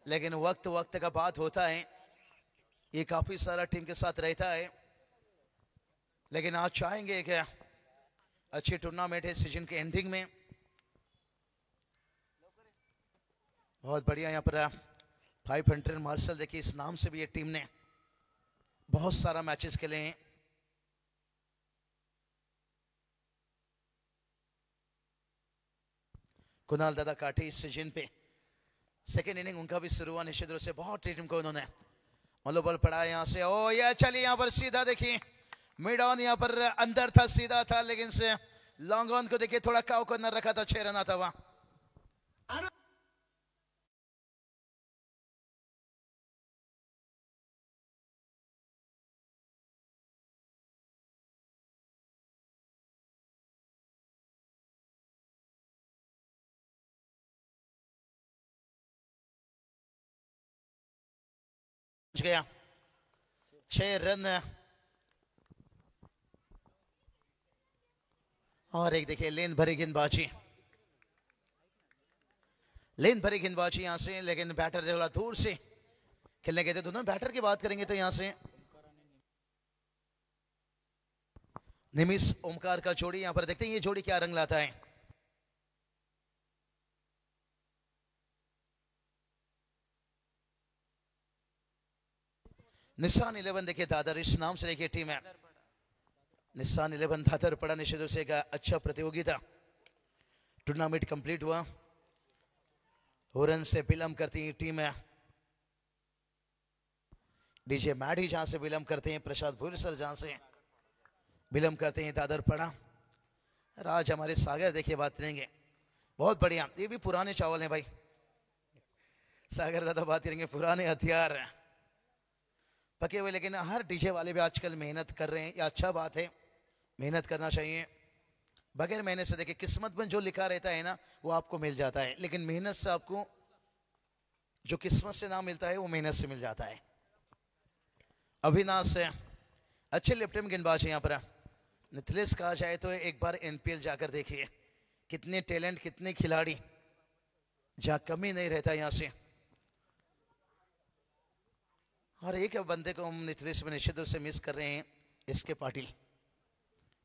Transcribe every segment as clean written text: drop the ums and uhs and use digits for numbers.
लेकिन वक्त वक्त का बात होता है, ये काफी सारा टीम के साथ रहता है, लेकिन आज चाहेंगे कि अच्छी टूर्नामेंट है सीजन के एंडिंग में। बहुत बढ़िया यहाँ पर 500 मार्शल, देखिए इस नाम से भी ये टीम ने बहुत सारा मैचेस खेले हैं। कुणाल दादा काटे इस सीजन पे सेकेंड इनिंग उनका भी शुरू हुआ निश्चित रूप से, बहुत टीम को उन्होंने मनोबल पड़ा यहाँ से। ओ ये चलिए यहाँ पर सीधा देखिए मिड ऑन, यहाँ पर अंदर था, सीधा था, लेकिन से लॉन्ग ऑन को देखिए थोड़ा काउ को न रखा था, 6 रन आता हुआ। गया 6 रन और एक देखिए लेन भरी गेंदबाजी, लेन भरी गेंदबाजी यहां से, लेकिन बैटर थोड़ा दूर से खेलने गए थे। दोनों बैटर की बात करेंगे तो यहां से निमिष ओमकार का जोड़ी, यहां पर देखते हैं ये जोड़ी क्या रंग लाता है। निशान 11 देखिए दादर, इस नाम से देखिए टीम है निशान 11 दादर पड़ा। निश्चित रूप से एक अच्छा प्रतियोगिता टूर्नामेंट कंप्लीट हुआ, रन से विलंब करती है टीम है डीजे मैडी, जहां से विलंब करते हैं प्रसाद भूरी सर, जहां से विलंब करते हैं दादर पड़ा। राज हमारे सागर देखिए बात करेंगे, बहुत बढ़िया, ये भी पुराने चावल हैं भाई, सागर दादा बात करेंगे पुराने हथियार पके हुए, लेकिन हर डीजे वाले भी आजकल मेहनत कर रहे हैं, ये अच्छा बात है, मेहनत करना चाहिए। बगैर मेहनत से देखिए किस्मत में जो लिखा रहता है ना वो आपको मिल जाता है, लेकिन मेहनत से आपको जो किस्मत से ना मिलता है वो मेहनत से मिल जाता है। अविनाश से अच्छे लेफ्ट हैंड गेंदबाज है यहाँ पर मिथिलेश, कहा जाए तो एक बार एनपीएल जाकर देखिए, कितने टैलेंट, कितने खिलाड़ी, जहां कमी नहीं रहता यहाँ से। और एक बंदे को हम मिथिलेश में निश्चित रूप से मिस कर रहे हैं, इसके पाटिल,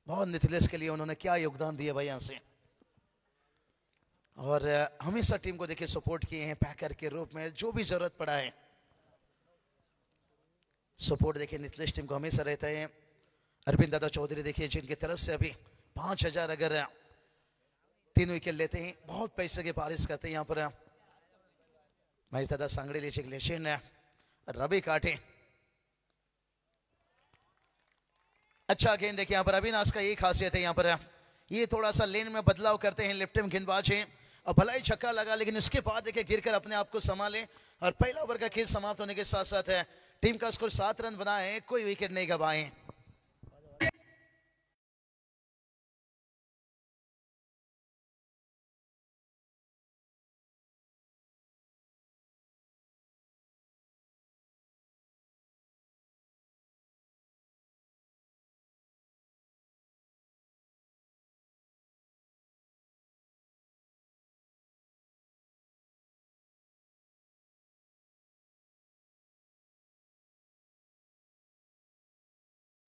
बहुत मिथिलेश के लिए उन्होंने क्या योगदान दिया भाई यहाँ से, और हमेशा टीम को देखिए सपोर्ट किए हैं पैकर के रूप में, जो भी जरूरत पड़ा है सपोर्ट देखिए निथिलेश टीम को हमेशा रहता है। अरविंद दादा चौधरी देखिए जिनकी तरफ से अभी 5000 अगर 3 विकेट लेते हैं, बहुत पैसे के बारिश करते हैं यहाँ पर महेश दादा सांगड़े लीजिए, रवि काटे अच्छा गेंद देखिए यहाँ पर अविनाश का यही खासियत है, यहाँ पर ये थोड़ा सा लेन में बदलाव करते हैं, लेफ्ट हैंड गेंदबाज है और भला ही छक्का लगा, लेकिन उसके बाद देखिए गिरकर अपने आप को संभाले और पहला ओवर का खेल समाप्त होने के साथ साथ है टीम का स्कोर 7 रन बना है, कोई विकेट नहीं गवाए।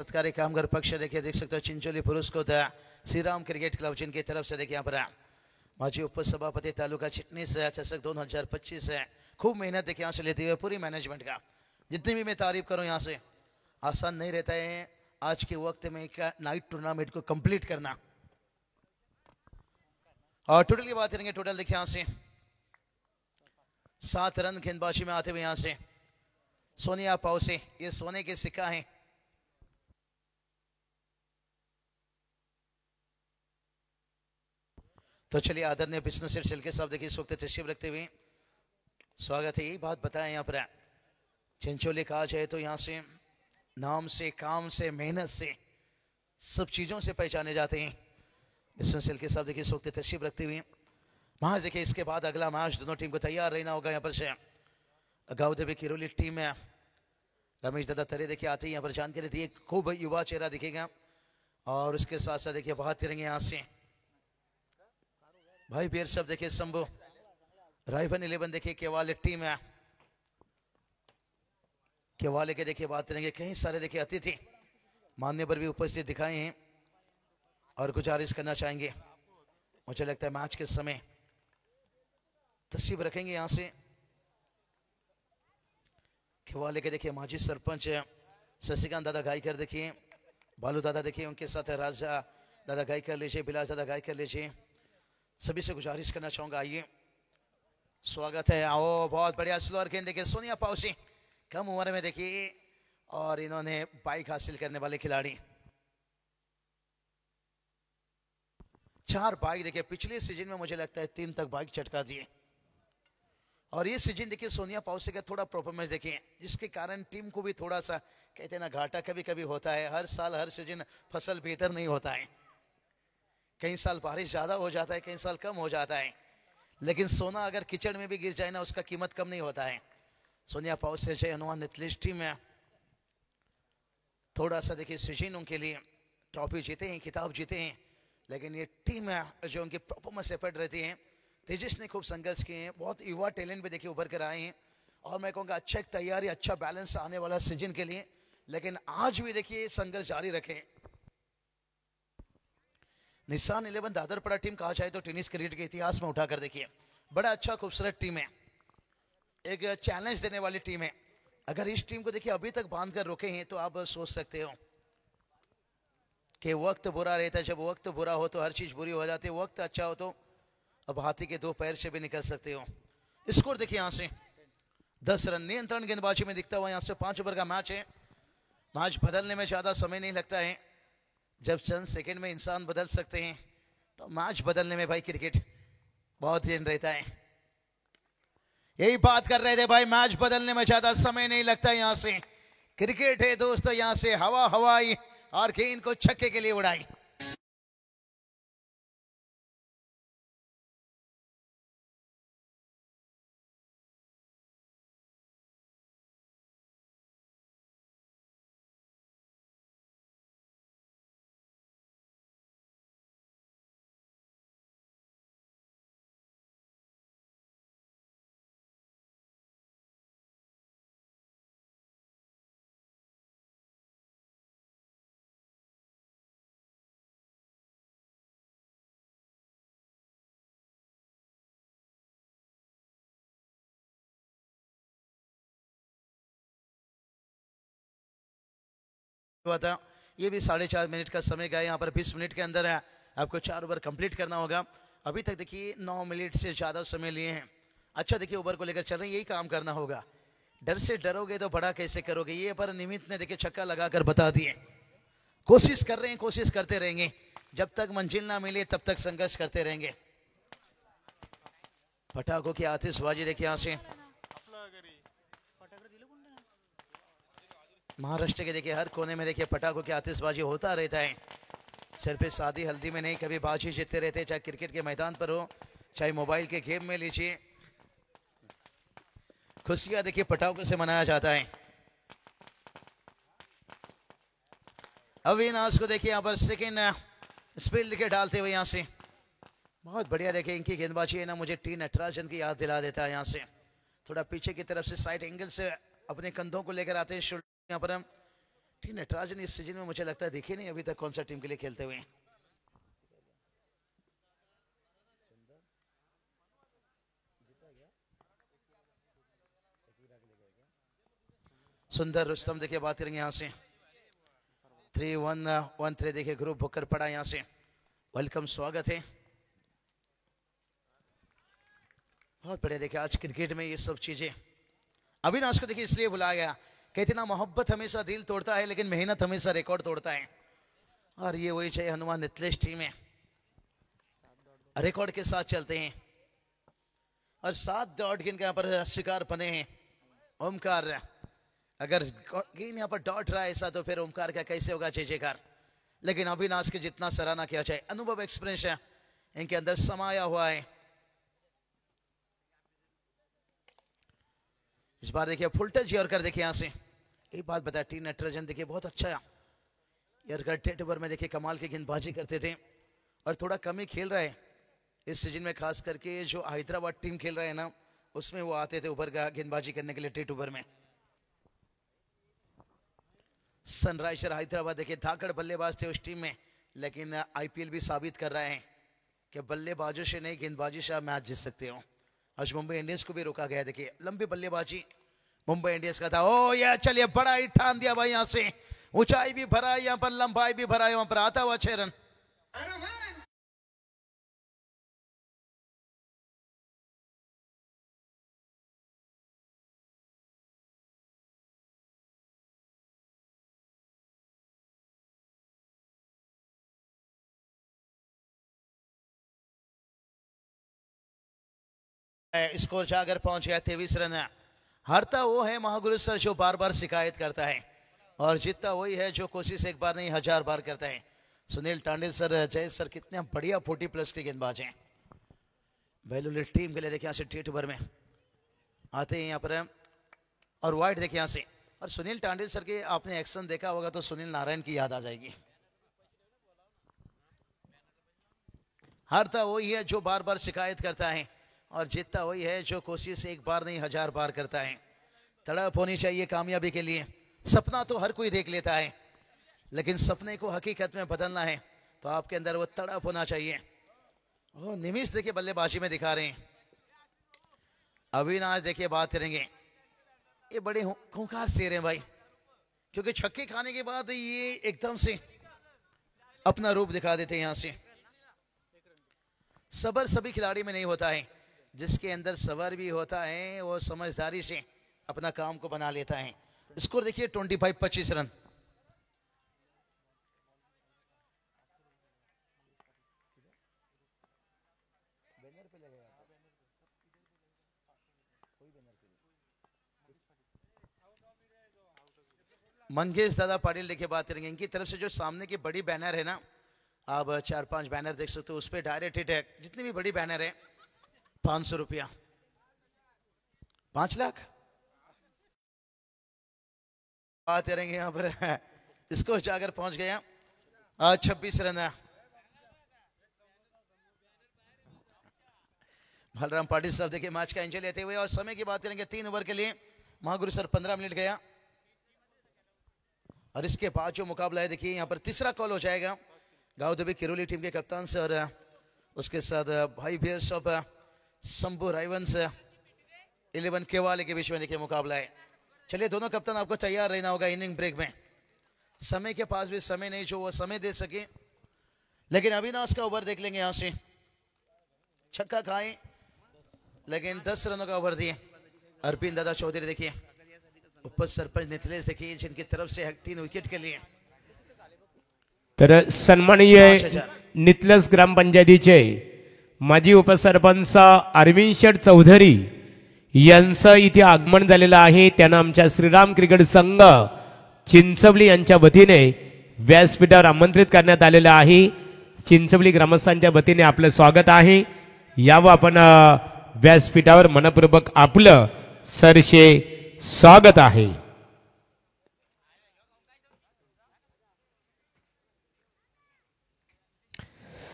सत्कारी कामगार पक्ष देखिए देख सकते हो चिंचोली पुरुष को श्री राम क्रिकेट क्लब जिनकी तरफ से देखिए यहाँ पर माजी उप सभापति तालुका चिटनी से चषक 2025 है, खूब मेहनत देखिए यहाँ से लेते हुए पूरी मैनेजमेंट का, जितनी भी मैं तारीफ करूँ यहाँ से, आसान नहीं रहता है आज के वक्त में नाइट टूर्नामेंट को कंप्लीट करना। और टोटल की बात करेंगे, टोटल देखिए यहाँ से 7 रन गेंदबाजी में आते हुए यहाँ से सोनिया पाउसे, ये सोने के सिक्का है। तो चलिए आदरणीय विष्णु सिर सिल के साहब देखिए इस वक्त तशरीफ रखते हुए स्वागत है। यही बात बताएं यहाँ पर चिंचोली कहा जाए तो यहाँ से नाम से, काम से, मेहनत से, सब चीजों से पहचाने जाते हैं। विष्णु सिल के साहब देखिए इस वक्त तशरीफ रखते हुए मैच देखिए, इसके बाद अगला मैच दोनों टीम को तैयार रहना होगा। यहाँ पर से गाँव देवी किरोली टीम है, रमेश दादा तरे देखिए आते ही यहाँ पर जानकारी दी, खूब युवा चेहरा दिखेगा। और उसके साथ साथ देखिए बात करेंगे यहाँ से भाई बीर साहब देखिए शंभू राइफल 11 देखिए केवाल टीम है, केवाले के देखिए बात करेंगे, कई सारे देखिए अतिथि मानने पर भी उपस्थित दिखाए हैं और गुजारिश करना चाहेंगे। मुझे लगता है मैच के समय तस्वीर रखेंगे यहां से। केवाले के देखिए माजी सरपंच शशिकांत दादा गायकर देखिए, बालू दादा देखिए, उनके साथ राजा दादा गाय कर लीजिए, बिलास दादा गाय कर लीजिए। सभी से गुजारिश करना चाहूंगा, आइए स्वागत है। आओ, बहुत बढ़िया। स्लोअर गेंद देखिए सोनिया पाउसी, कम उम्र में देखिए, और इन्होंने बाइक हासिल करने वाले खिलाड़ी। 4 बाइक देखिए, पिछले सीजन में मुझे लगता है 3 तक बाइक चटका दिए, और ये सीजन देखिए सोनिया पाउसी का थोड़ा परफॉर्मेंस देखिए, जिसके कारण टीम को भी थोड़ा सा कहते हैं ना घाटा कभी कभी होता है। हर साल हर सीजन फसल बेहतर नहीं होता है, कई साल बारिश ज्यादा हो जाता है, कई साल कम हो जाता है, लेकिन सोना अगर कीचड़ में भी गिर जाए ना, उसका कीमत कम नहीं होता है। सोनिया पाउसी जय हनुमान नीतलिश टीम में थोड़ा सा देखिए सीजन उनके लिए ट्रॉफी जीते हैं, खिताब जीते हैं, लेकिन ये टीम है जो उनकी परफॉर्मेंस एफर्ट रहती है। तेजस ने खूब संघर्ष किए हैं, बहुत युवा टैलेंट भी देखिए उभर कर आए हैं, और मैं कहूँगा अच्छा एक तैयारी, अच्छा बैलेंस आने वाला सीजन के लिए। लेकिन आज भी देखिए संघर्ष जारी रखें। निशान 11 दादरपड़ा टीम कहा जाए तो टेनिस क्रिकेट के इतिहास में उठाकर देखिए, बड़ा अच्छा खूबसूरत टीम है, एक चैलेंज देने वाली टीम है। अगर इस टीम को देखिए अभी तक बांध कर रोके हैं तो आप सोच सकते हो कि वक्त बुरा रहता है। जब वक्त बुरा हो तो हर चीज बुरी हो जाती है, वक्त अच्छा हो तो अब हाथी के 2 पैर से भी निकल सकते हो। स्कोर देखिए यहां से 10 रन, नियंत्रण गेंदबाजी में दिखता हुआ यहां से 5 ओवर का मैच है। मैच बदलने में ज्यादा समय नहीं लगता है, जब चंद सेकंड में इंसान बदल सकते हैं तो मैच बदलने में भाई क्रिकेट बहुत दिन रहता है। यही बात कर रहे थे भाई, मैच बदलने में ज्यादा समय नहीं लगता। यहां से क्रिकेट है दोस्तों, यहां से हवा हवाई और गेंद को छक्के के लिए उड़ाई। हुआ था, ये भी 4.5 मिनट का समय गया। यहाँ पर 20 मिनट के अंदर है, आपको 4 ओवर कंप्लीट करना होगा। अभी तक देखिए 9 मिनट से ज्यादा समय लिए हैं। अच्छा देखिए ओवर को लेकर चल रहे हैं, यही काम करना होगा। डर से डरोगे तो बड़ा कैसे करोगे, ये पर निमित ने देखिए छक्का लगाकर बता दिए। कोशिश कर रहे हैं, कोशिश करते रहेंगे, जब तक मंजिल ना मिले तब तक संघर्ष करते रहेंगे। पटाखों की आतिशबाजी देखिए यहां से महाराष्ट्र के देखिए हर कोने में देखिए पटाखों की आतिशबाजी होता रहता है। सिर्फ शादी हल्दी में नहीं, कभी बाजी जीतते रहते हैं, चाहे क्रिकेट के मैदान पर हो, चाहे मोबाइल के गेम में लीजिए, खुशियां देखिए पटाखों से मनाया जाता है। अविनाश को देखिए यहाँ पर सेकेंड स्पीड विकेट डालते हुए यहाँ से बहुत बढ़िया देखिए इनकी गेंदबाजी है ना, मुझे टी नटराजन की याद दिला देता है। यहाँ से थोड़ा पीछे की तरफ से साइड एंगल से अपने कंधों को लेकर आते हैं। यहाँ पर टी नटराजन इस सीजन में मुझे लगता है दिखे नहीं अभी तक कौन सा टीम के लिए खेलते हुए। सुंदर रुस्तम देखिए बात करेंगे यहाँ से 3-1-1-3 देखिए ग्रुप होकर पड़ा यहाँ से। वेलकम, स्वागत है। बहुत बढ़िया देखिए आज क्रिकेट में ये सब चीजें। अविनाश को देखिए इसलिए बुलाया गया, कहते ना मोहब्बत हमेशा दिल तोड़ता है लेकिन मेहनत हमेशा रिकॉर्ड तोड़ता है, और ये वही जय हनुमान नीतलिश टीम है, रिकॉर्ड के साथ चलते हैं। और 7 डॉट गेंद के यहाँ पर शिकार बने हैं ओमकार। अगर गेंद यहाँ पर डॉट रहा है ऐसा तो फिर ओमकार का कैसे होगा जय जयकार। लेकिन अविनाश के जितना सराहना किया जाए, अनुभव एक्सपीरियंस है इनके अंदर समाया हुआ है। इस बार देखिए फुल टच यॉर्कर देखिए यहाँ से एक बात बताया, टी नटराजन देखिए बहुत अच्छा यॉर्कर टेट ओवर में देखिए कमाल की गेंदबाजी करते थे, और थोड़ा कम ही खेल रहा है इस सीजन में, खास करके जो हैदराबाद टीम खेल रहा है ना उसमें वो आते थे ऊपर का गेंदबाजी करने के लिए टेट ओवर में। सनराइजर हैदराबाद देखिए धाकड़ बल्लेबाज थे उस टीम में, लेकिन आईपीएल भी साबित कर रहे हैं कि बल्लेबाजों से नहीं गेंदबाजी से आप मैच जीत सकते हो। आज मुंबई इंडियंस को भी रोका गया, देखिए लंबी बल्लेबाजी मुंबई इंडियंस का था। ओ ये चलिए बड़ा ही ठान दिया भाई, यहां से ऊंचाई भी भरा, यहाँ पर लंबाई भी भरा है, वहां पर आता हुआ 6 रन। स्कोर जाकर पहुंच गया 23 रन। हारता वो है महागुरु सर जो बार बार शिकायत करता है, और जीतता वही है जो कोशिश एक बार नहीं 1000 बार करता है। सुनील टांडिल सर, जय सर कितने बढ़िया 40+ के गेंदबाज हैं। बेलुली टीम के लिए देखिए यहाँ से टी ओवर में आते हैं यहाँ पर, और वाइड देखिए यहाँ से। और सुनील टांडिल सर के आपने एक्शन देखा होगा तो सुनील नारायण की याद आ जाएगी। हारता वही है जो बार बार शिकायत करता है, और जीतता वही है जो कोशिश एक बार नहीं 1000 बार करता है। तड़प होनी चाहिए कामयाबी के लिए। सपना तो हर कोई देख लेता है, लेकिन सपने को हकीकत में बदलना है तो आपके अंदर वो तड़प होना चाहिए। वो निमिष देखिए बल्लेबाजी में दिखा रहे हैं। अविनाश देखिए बात करेंगे, ये बड़े खूंखार शेर हैं भाई, क्योंकि छक्के खाने के बाद ये एकदम से अपना रूप दिखा देते हैं। यहां से सबर सभी खिलाड़ी में नहीं होता है, जिसके अंदर सबर भी होता है वो समझदारी से अपना काम को बना लेता है। स्कोर देखिए 25 रन। मंगेश दादा पाटिल देखिए बात करेंगे, इनकी तरफ से जो सामने की बड़ी बैनर है ना, आप 4-5 बैनर देख सकते हो, उस पर डायरेक्ट हिट है। जितनी भी बड़ी बैनर है 500 रुपया, 5 लाख। बात करेंगे यहाँ पर स्कोर जाकर पहुंच गया 26 रन। बलराम पाटिल साहब देखिए मैच का एंजॉय लेते हुए, और समय की बात करेंगे 3 ओवर के लिए महागुरु सर 15 मिनट गया। और इसके बाद जो मुकाबला है देखिए यहाँ पर तीसरा कॉल हो जाएगा गांव देवी किरोली टीम के कप्तान से, और उसके साथ भाई भैया सब शंभू राइवंस 11 के वाले के बीच में देखिए मुकाबला है। चलिए दोनों कप्तान आपको तैयार रहना होगा इनिंग ब्रेक में। समय के पास भी समय नहीं जो वो समय दे सके, लेकिन अविनाश का ओवर देख लेंगे। यहां से छक्का खाए, लेकिन 10 रनों का ओवर दिए। अरविंद दादा चौधरी देखिए, उप सरपंच निथिलेश देखिए, जिनकी तरफ से 3 विकेट के लिए। तर सन्माननीय नितलस ग्रामपंचायतीचे माजी उपसरपंच अरविंद शेठ चौधरी यांचं इथे आगमन झालेलं आहे। त्यांना आमच्या श्रीराम क्रिकेट संघ चिंचवली यांच्या वतीने व्यासपीठावर आमंत्रित करण्यात आलेलं आहे। चिंचवली ग्रामस्थांच्या वतीने आपलं स्वागत आहे। यावं आपण व्यासपीठावर मनपूर्वक आपलं सरसे स्वागत आहे।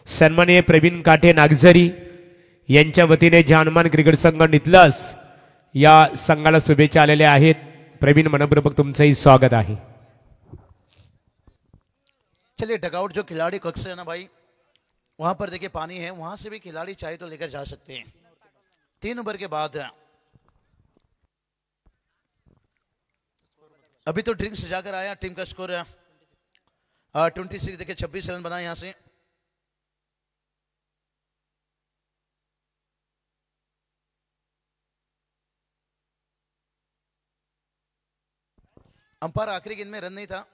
सन्माननीय प्रवीण काठे नागझरी यांच्या वतीने जानमान क्रिकेट संघ नितलस या संघाला शुभेच्छा आलेल्या आहेत। प्रवीण मनपूर्वक तुमचंही स्वागत आहे। चलिए डगआउट जो खिलाड़ी कक्ष है ना भाई, वहां पर देखिए पानी है, वहां से भी खिलाड़ी चाहे तो लेकर जा सकते हैं। 3 ओवर के बाद अभी तो ड्रिंक्स जाकर आया। टीम का स्कोर 26 देखिए 26 रन बनाए यहां से। अंपायर आखिरी गेंद में रन नहीं था।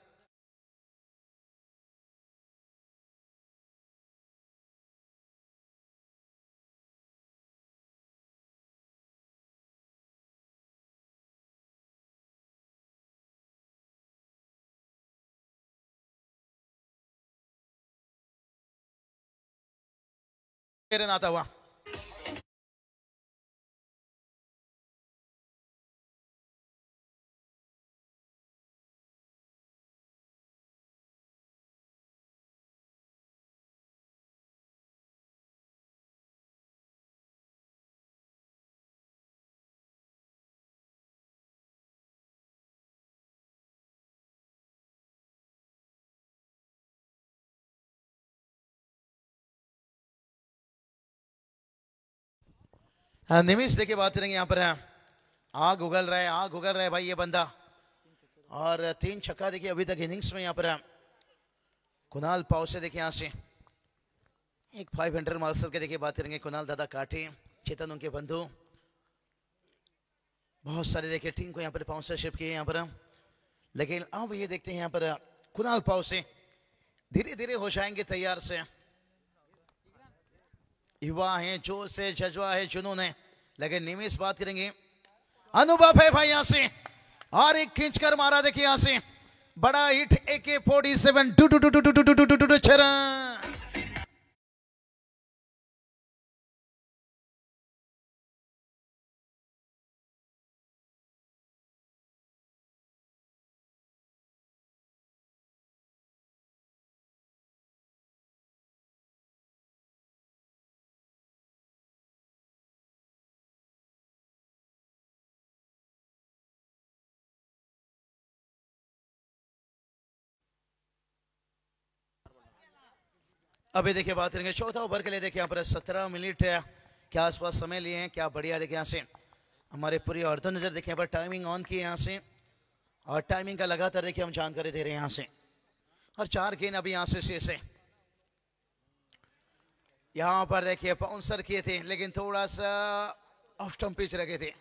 रन आता हुआ हाँ, निमिष देखिए बात करेंगे यहाँ पर आग उगल रहा है, आग उगल रहा है भाई ये बंदा। और 3 छक्का देखिए अभी तक इनिंग्स में यहाँ पर कुणाल पाउसे देखिए यहाँ से एक 500 मार्क्सर के देखिए बात करेंगे। कुणाल दादा काटे, चेतन उनके बंधु, बहुत सारे देखिए टीम को यहाँ पर स्पॉन्सरशिप किए यहाँ पर। लेकिन अब ये देखते हैं यहाँ पर कुणाल पाउसे धीरे धीरे हो जाएंगे तैयार से। युवा है, जोश है, जज्बा है, जुनून है। लेकिन निमिष बात करेंगे, अनुभव है भाई यहाँ से, और एक खींचकर मारा देखिए यहाँ से, बड़ा हिट AK-47 टू छरा। अभी देखिए बात करेंगे चौथा ओवर के लिए। देखिए यहाँ पर 17 मिनट के आसपास समय लिए हैं। क्या बढ़िया देखिए यहाँ से हमारे पूरी अर्ध नजर देखिए यहाँ पर टाइमिंग ऑन की यहाँ से, और टाइमिंग का लगातार देखिए हम जानकारी दे रहे हैं यहाँ से। और 4 गेंद अभी यहाँ से शेष है। यहाँ पर देखिए बाउंसर किए थे लेकिन थोड़ा सा ऑफ स्टंप पिच रखे थे।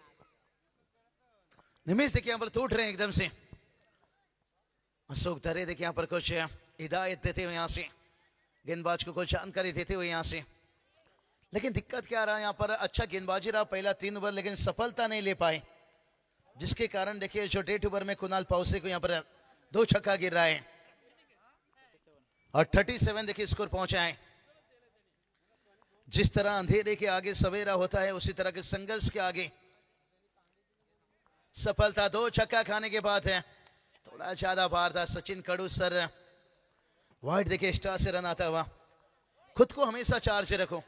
निमिष देखिए यहाँ पर टूट रहे हैं एकदम से। अशोक दरे देखिए यहाँ पर कुछ हिदायत देते हुए यहाँ से, गेंदबाज को कुछ जानकारी देते हुए यहाँ से। लेकिन दिक्कत क्या रहा यहाँ पर, अच्छा गेंदबाजी रहा पहला 3 ओवर, लेकिन सफलता नहीं ले पाए, जिसके कारण देखिए जो 1.5 ओवर में कुणाल पाउसे को यहाँ पर 2 छक्का गिर रहा है और 37 देखिए स्कोर पहुंचा है। जिस तरह अंधेरे के आगे सवेरा होता है, उसी तरह के संघर्ष के आगे सफलता। 2 छक्का खाने के बाद है, थोड़ा ज्यादा भार था। सचिन कड़ू सर वाइड देखिए स्टार से रन आता हुआ। खुद को हमेशा चार्ज रखो।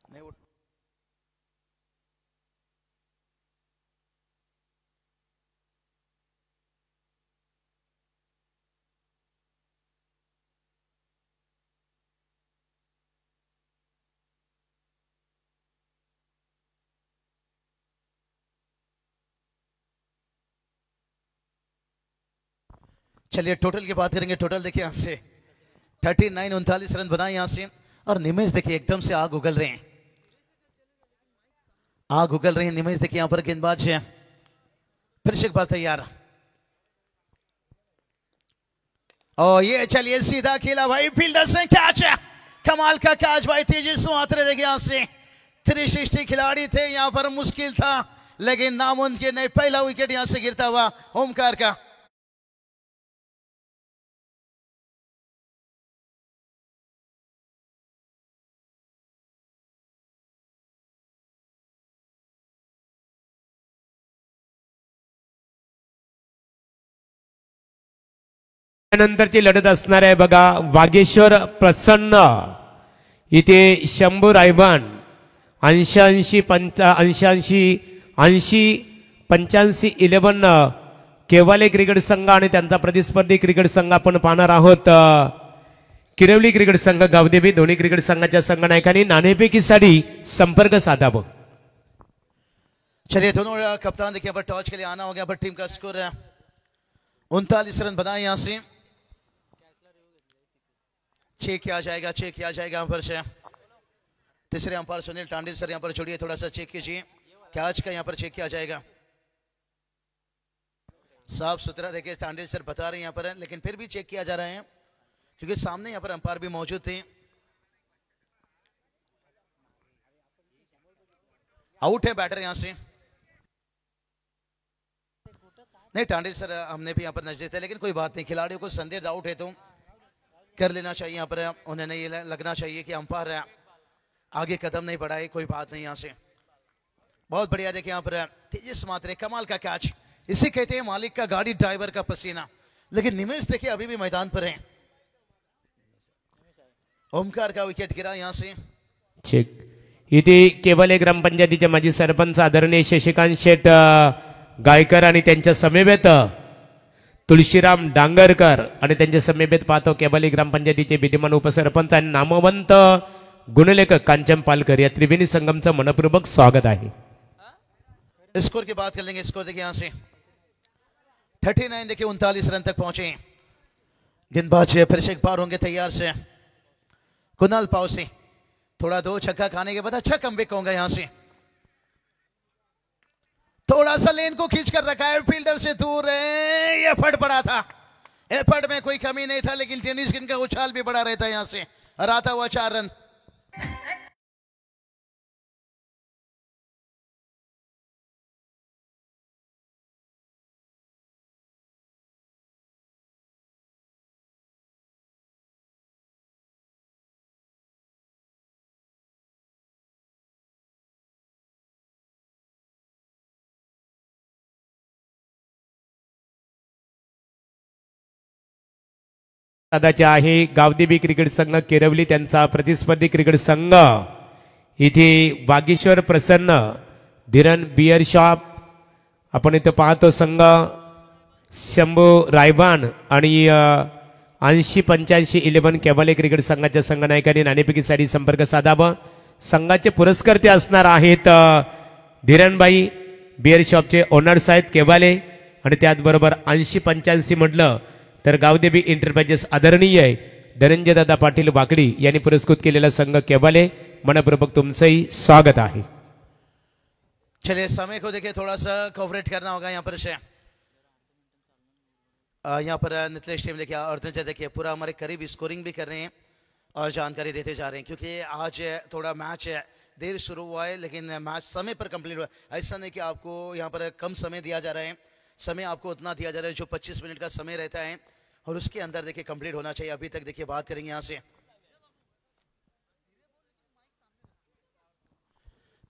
नहीं चलिए टोटल की बात करेंगे। टोटल देखिए यहां से 39 रन बनाए यहां से। और निमेश देखिए एकदम से आग उगल रहे हैं, आग उगल रहे हैं। निमेश देखिए यहां पर गेंदबाज है, फिर से एक बार तैयार। और ये चलिए सीधा खेला भाई, फील्डर से कैच है, कमाल का कैच भाई। तेजी सुहात्रे देखिए यहां से 360 खिलाड़ी थे, यहां पर मुश्किल था लेकिन नामुमकिन नहीं। पहला विकेट यहां से गिरता हुआ ओमकार का। नंतरची लढत असणार आहे बघा, वागेश्वर प्रसन्न इथे शंभू रायबान 80-85 11 केवाले क्रिकेट संघ आणि त्यांचा प्रतिस्पर्धी क्रिकेट संघ आपण पाहणार आहोत। किरवली क्रिकेट संघ गावदेवी दोन्ही क्रिकेट संघाच्या संघनायकांनी नाणेफेकी साठी संपर्क साधावा। चलिए दोनों कप्तान देखिए पर टॉस के लिए आना हो गया, पर टीम का स्कोर 39 रन बनाए यहां से। चेक किया जाएगा, चेक किया जाएगा यहाँ पर से। तीसरे अंपायर सुनील टांडिल सर यहाँ पर जुड़िए, थोड़ा सा चेक कीजिए, कैच का यहाँ पर चेक किया जाएगा। साफ सुथरा देखिए टांडिल सर बता रहे हैं यहाँ पर, लेकिन फिर भी चेक किया जा रहा है क्योंकि सामने यहाँ पर अंपायर भी मौजूद थे। आउट है बैटर यहाँ से। नहीं टांडिल सर हमने भी यहाँ पर नजदीक थे, लेकिन कोई बात नहीं, खिलाड़ियों को संदिग्ध आउट है तो कर लेना चाहिए। यहाँ पर उन्हें ये लगना चाहिए कि अंपायर आगे कदम नहीं बढ़ाए, कोई बात नहीं। यहाँ से बहुत बढ़िया देखिए यहाँ पर तेजस मात्रे, कमाल का कैच। इसे कहते हैं मालिक का गाड़ी ड्राइवर का पसीना। लेकिन निमेश देखिए अभी भी मैदान पर है ओमकार का विकेट गिरा यहाँ से। चेक इथे केवले ग्रामपंचायतीचे माजी सरपंच आदरणीय शशिकांत शेठ गायकर आणि त्यांच्या समवेत तुळशीराम डांगरकर आणि त्यांच्या समवेत पाहतो केवले ग्रामपंचायतीचे विद्यमान उपसरपंच आणि नामवंत गुणलेखक कांचन पालकर या त्रिवेणी संगमचं मनपूर्वक स्वागत आहे। स्कोर की बात कर लेंगे। स्कोर देखिए यहाँ से 39 देखिए 39 रन तक पहुंचे। गेंदबाज फिर से एक बार होंगे तैयार से। कुणाल पाउसी थोड़ा दो छक्का खाने के बाद अच्छा कमबैक होगा यहाँ से। थोड़ा सा लेन को खींच कर रखा है, फील्डर से दूर है। ये एफर्ट बड़ा था, एफर्ट में कोई कमी नहीं था, लेकिन टेनिस गेंद का उछाल भी बड़ा रहता है यहाँ से। और आता हुआ 4 रन। दादाचे आहे गावदेवी क्रिकेट संघ केरवली त्यांचा प्रतिस्पर्धी क्रिकेट संघ इथे वागीश्वर प्रसन्न धीरन बियर शॉप आपण इथे पाहतो संघ शंभू रायबान आणि 80-85 11 केवले क्रिकेट संघाच्या संघनायकांनी नाणेफेकीसाठी संपर्क साधावा। संघाचे पुरस्कर्ते असणार आहेत धीरनबाई बियर शॉपचे ओनर्स आहेत केवाले आणि त्याचबरोबर 80-85 म्हटलं तर गावदेवी एंटरप्राइजेस आदरणीय आहे धनंजय दादा पाटील वाकडी यांनी पुरस्कृत केलेला संघ केवाले मनपूर्वक तुमचंही स्वागत आहे। चलिए समय को देखिए थोड़ा सा कवरेज करना होगा यहाँ पर से। यहाँ पर नितलेश टीम देखिए और देखिए पूरा हमारे करीब स्कोरिंग भी कर रहे हैं और जानकारी देते जा रहे हैं, क्योंकि आज थोड़ा मैच देर शुरू हुआ है लेकिन मैच समय पर कंप्लीट हुआ। ऐसा नहीं कि आपको यहाँ पर कम समय दिया जा रहा है, समय आपको उतना दिया जा रहा है जो 25 मिनट का समय रहता है और उसके अंदर देखिए कंप्लीट होना चाहिए। अभी तक देखिए बात करेंगे यहाँ से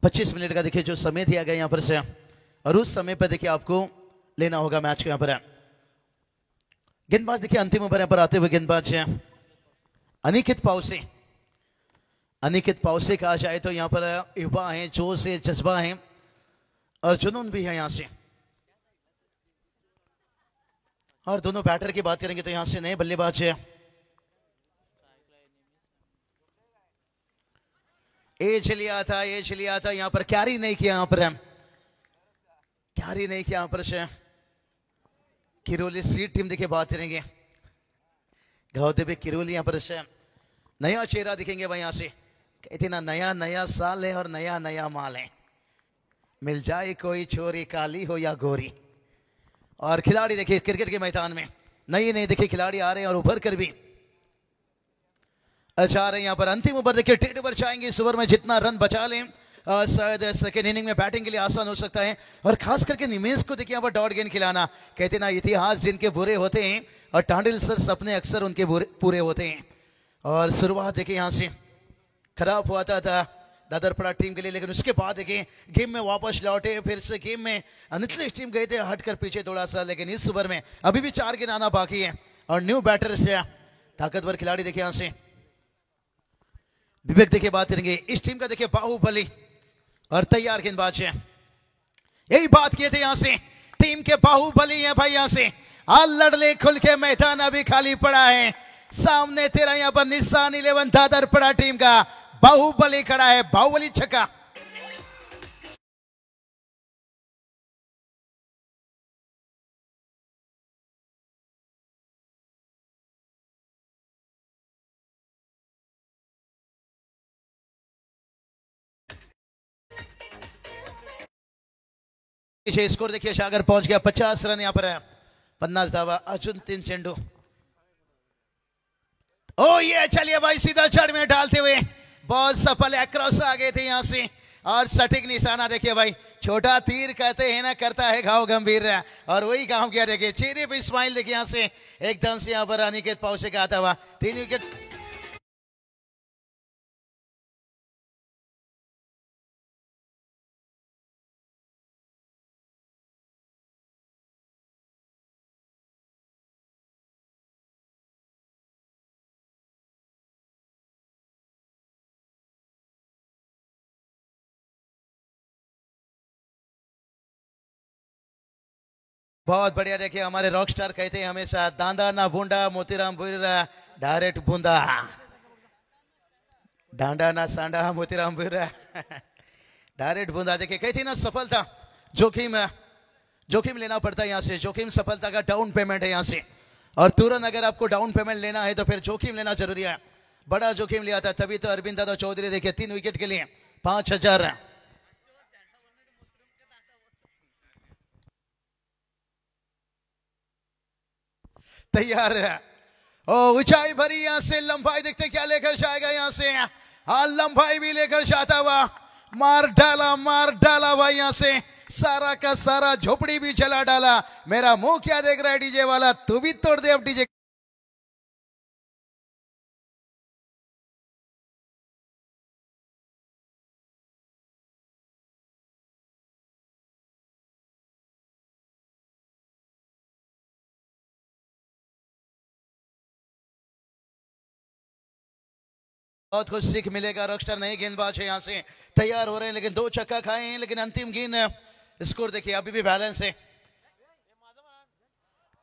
25 मिनट का देखिए जो समय दिया गया यहाँ पर से और उस समय पर देखिए आपको लेना होगा मैच को। यहाँ पर गेंदबाज देखिए अंतिम ओवर पर आते हुए गेंदबाज अनिकेत पाउसे। अनिकेत पाउसे कहा जाए तो यहाँ पर युवा है, जोश है, जज्बा है और जुनून भी है यहाँ से। और दोनों बैटर की बात करेंगे तो यहां से नए बल्लेबाज है एज लिया था यहां पर कैरी नहीं किया, यहां पर कैरी नहीं किया यहां पर से। किरोली सीट टीम देखिए बात करेंगे गावदेवी किरोली यहां पर से नया चेहरा दिखेंगे भाई। यहां से कहते ना नया नया साल है और नया नया माल है, मिल जाए कोई छोरी काली हो या गोरी। और खिलाड़ी देखिए क्रिकेट के मैदान में नए नए देखिए खिलाड़ी आ रहे हैं और उभर कर भी जा रहे हैं। यहाँ पर अंतिम ओवर देखिए 1.5 ओवर चाहेंगे। इस ओवर में जितना रन बचा लें शायद सेकेंड इनिंग में बैटिंग के लिए आसान हो सकता है। और खास करके निमेश को देखिए यहाँ पर डॉट गेंद खिलाना, कहते ना इतिहास जिनके बुरे होते हैं और टांडिल सर सपने अक्सर उनके पूरे होते हैं। और शुरुआत देखिए यहाँ से खराब हुआ था दादरपड़ा टीम के लिए, लेकिन उसके बाद देखिए गेम में वापस लौटे। फिर से गेम में नितलेश टीम गए थे हटकर पीछे थोड़ा सा, लेकिन इस ओवर में अभी भी 4 गेंद आना बाकी है और न्यू बैटर्स है ताकतवर खिलाड़ी देखिए यहां से विवेक देखिए बात करेंगे इस टीम का। देखिए बाहुबली और तैयार गेंदबाज है, यही बात किए थे यहां से टीम के बाहुबली है भाई। यहां से लड़ ले खुल के मैदान अभी खाली पड़ा है, सामने तेरा यहां पर निशान 11 दादरपड़ा टीम का बाहुबली खड़ा है। बाहुबली छक्का। स्कोर देखिए सागर पहुंच गया 50 रन यहाँ पर है, 50 धावा। अर्जुन 3 चेंडू। ओ ये चलिए भाई सीधा जड़ में डालते हुए बहुत सफल एक्रॉस आ गए थे यहां से और सटीक निशाना देखिए भाई। छोटा तीर कहते हैं ना, करता है घाव गंभीर और वही गांव किया। देखिए चेहरे पे स्माइल देखिए यहां से एकदम से यहां पर अनिकेत पाउसे का आता हुआ 3 विकेट। बहुत बढ़िया। देखिए हमारे रॉक स्टार कहते हैं हमेशा, दांदा ना बूंदा मोतीराम बुरा डायरेक्ट बूंदा, डांडा ना सांडा मोतीराम बुरा डायरेक्ट बूंदा। देखिए कहती ना सफलता जोखिम लेना पड़ता है यहाँ से, जोखिम सफलता का डाउन पेमेंट है यहाँ से। और तुरंत अगर आपको डाउन पेमेंट लेना है तो फिर जोखिम लेना जरूरी है। बड़ा जोखिम लिया था तभी तो अरविंद दादा चौधरी देखिए 3 विकेट के लिए 5,000 तैयार है। ओ ऊंचाई भरी यहाँ से लंबाई देखते क्या लेकर जाएगा यहाँ से। हाँ लंबाई भी लेकर जाता हुआ मार डाला भाई यहाँ से, सारा का सारा झोपड़ी भी जला डाला। मेरा मुंह क्या देख रहा है डीजे वाला, तू भी तोड़ दे अब डीजे। बहुत कुछ सीख मिलेगा। रॉकस्टार नए गेंदबाज है यहाँ से तैयार हो रहे हैं, लेकिन 2 छक्का खाए हैं, लेकिन अंतिम गेंद स्कोर देखिए अभी भी बैलेंस है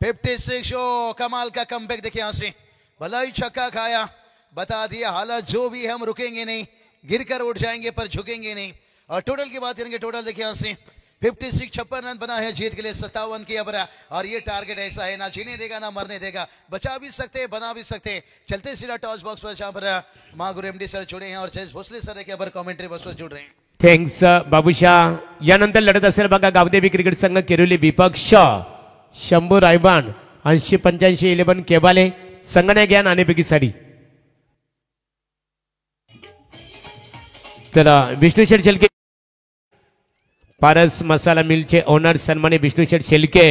56। ओ कमाल का कमबैक देखिए यहाँ से, भला ही छक्का खाया, बता दिया हालात जो भी हम रुकेंगे नहीं, गिरकर उठ जाएंगे पर झुकेंगे नहीं। और टोटल की बात करेंगे, टोटल देखिए यहाँ से 56 56 रन बना है जीत के लिए 57 की अबरा। और ये टारगेट ऐसा है ना जीने देगा ना मरने देगा, बचा भी सकते बना भी सकते। चलते सीधा टॉस बॉक्स पर जहां पर महागुरु एमडी सर जुड़े हैं और जयेश भोसले सर के अबर कमेंट्री बॉक्स पर जुड़ रहे हैं। थँक्स बाबूशाह। यानंतर लढत असेल बघा गावदेवी क्रिकेट संघ किरोली विपक्ष शंभू रायबान 80-85 11 केबाले संघाने घ्या नाणेफेकी साठी। चला विष्णू शेठ शेलके पारस मसाला मिलचे ओनर सन्मानित विष्णू शेठ शेलके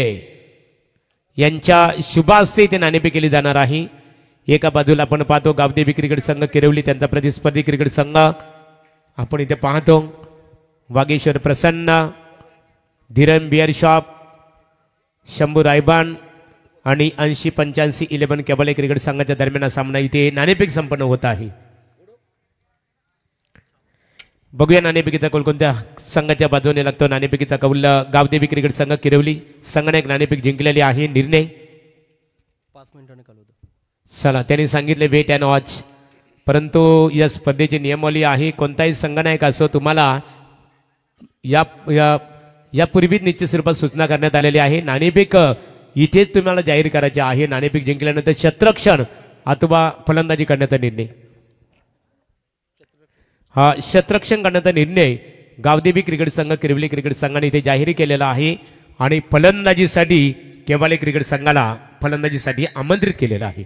यांच्या शुभास्ते ते नाणेफेक केली जाणार आहे। एका बाजूला आपण पाहतो गावदेवी क्रिकेट संघ किरवली त्यांचा प्रतिस्पर्धी क्रिकेट संघ आपण इथे पाहतो वागेश्वर प्रसन्न धीरन बियर शॉप शंभू रायबान आणि 80-85 11 केबले क्रिकेट संघाच्या दरम्यान सामना इथे नाणेफेक संपन्न होत आहे। बघूया नाणेफेकीचा कौल कोणत्या संघाच्या बाजूने लागतो। नाणेफेकीचा कौल गावदेवी क्रिकेट संघ किरवली संघाने एक नाणेफेक जिंकलेली आहे। निर्णय 5 मिनिटांनी काल होतो। चला त्यांनी सांगितले वेट अँड वॉच, परंतु या स्पर्धेची नियमावली आहे कोणताही संघनायक असो तुम्हाला यापूर्वीच निश्चित स्वरूपात सूचना करण्यात आलेली आहे। नाणेफेक इथेच तुम्हाला जाहीर करायचे आहे। नाणेफेक जिंकल्यानंतर क्षेत्ररक्षण अथवा फलंदाजी करण्याचा निर्णय, हा क्षेत्ररक्षण करण्याचा निर्णय गावदेवी क्रिकेट संघ किरवली क्रिकेट संघाने इथे जाहीर केलेला आहे आणि फलंदाजीसाठी केवाले क्रिकेट संघाला फलंदाजीसाठी आमंत्रित केलेलं आहे।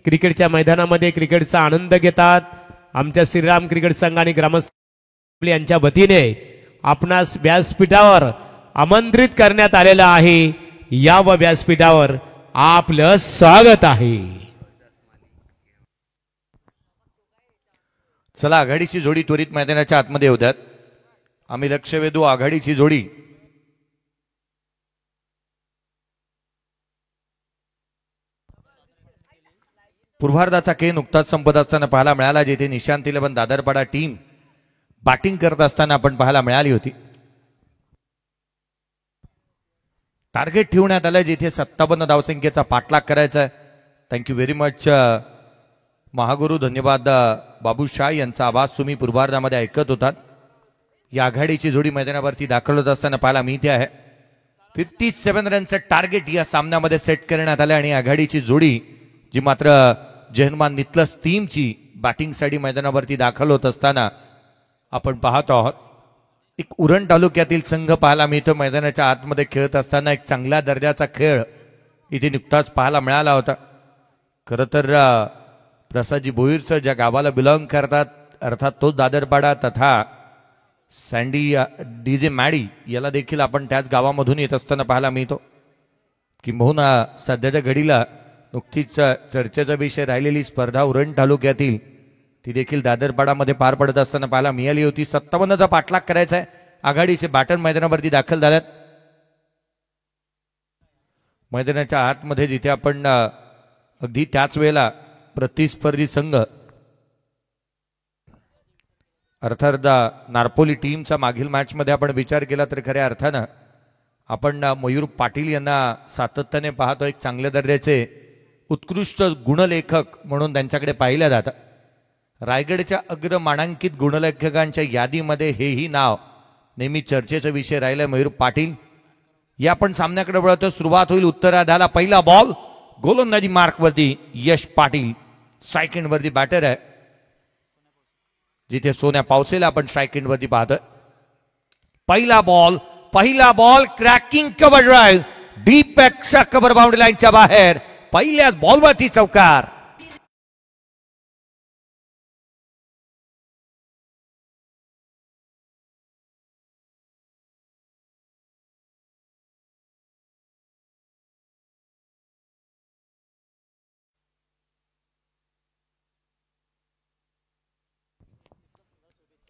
क्रिकेटच्या मैदानामध्ये क्रिकेटचा आनंद घेतात। आमच्या श्रीराम क्रिकेट संघ आणि ग्रामस्थ यांच्या वतीने आपणास व्यासपीठावर आमंत्रित करण्यात आलेलं आहे। या व व्यासपीठावर आपलं स्वागत आहे। चला आघाडीची जोडी त्वरित मैदानाच्या आतमध्ये होतात। आम्ही लक्ष वेधू आघाडीची जोडी। पूर्वार्धाचा खेळ नुकताच संपत असताना पाहायला मिळाला, जेथे निशांत 11 दादरपाडा टीम बॅटिंग करत असताना आपण पाहायला मिळाली होती। टार्गेट ठेवण्यात आलं जिथे 57 धावसंख्येचा पाठलाग करायचा आहे। थँक्यू व्हेरी मच महागुरु, धन्यवाद बाबू शाह यांचा आवाज तुम्ही पूर्वार्धामध्ये ऐकत होतात। या आघाडीची जोडी मैदानावरती दाखल होत असताना पाहायला मिळते आहे 57 रनचं टार्गेट या सामन्यामध्ये सेट करण्यात आलं आणि आघाडीची जोडी जी मात्र जहनमान नितलस टीमची बॅटिंगसाठी मैदानावरती दाखल होत असताना आपण पाहतो आहोत। एक उरण तालुक्यातील संघ पाहायला मिळतो. मैदानाच्या आतमध्ये खेळत असताना एक चांगल्या दर्जाचा खेळ इथे नुकताच पाहायला मिळाला होता. खरं तर प्रसादजी भोईरचं ज्या गावाला बिलॉंग करतात अर्थात तोच दादरपाडा तथा सँडी डीजे मॅडी याला देखील आपण त्याच गावामधून येत असताना पाहायला मिळतो. किंबहुना सध्याच्या घडीला नुकतीच चर्चेचा विषय राहिलेली स्पर्धा उरण तालुक्यातील ती देखील दादरपाडामध्ये पार पडत असताना पाहायला मिळाली होती. 57चा पाठलाग करायचा आहे. आघाडीचे बॅटर मैदानावरती दाखल झाल्यात. मैदानाच्या आतमध्ये जिथे आपण अगदी त्याच वेळेला प्रतिस्पर्धी संघ अर्थात नारपोली टीमचा मागील मॅचमध्ये आपण विचार केला तर खऱ्या अर्थानं आपण मयूर पाटील यांना सातत्याने पाहतो. एक चांगल्या दर्जाचे उत्कृष्ट गुणलेखक म्हणून त्यांच्याकडे पाहिलं जातं. रायगडच्या अग्रमानांकित गुणलेखकांच्या यादीमध्ये हेही नाव नेहमी चर्चेचा विषय राहिला मयूर पाटील. या आपण सामन्याकडे वळतो. सुरुवात होईल उत्तरार्धाला. पहिला बॉल गोलंदाजी मार्कवरती यश पाटील. स्ट्राईक एंडवरती बॅटर आहे जिथे सोन्या पावसेला आपण स्ट्राईक एंडवरती पाहतोय. पहिला ball cracking cover drive deep extra cover boundary लाईनच्या बाहेर. पहिल्याच बॉलवरती चौकार.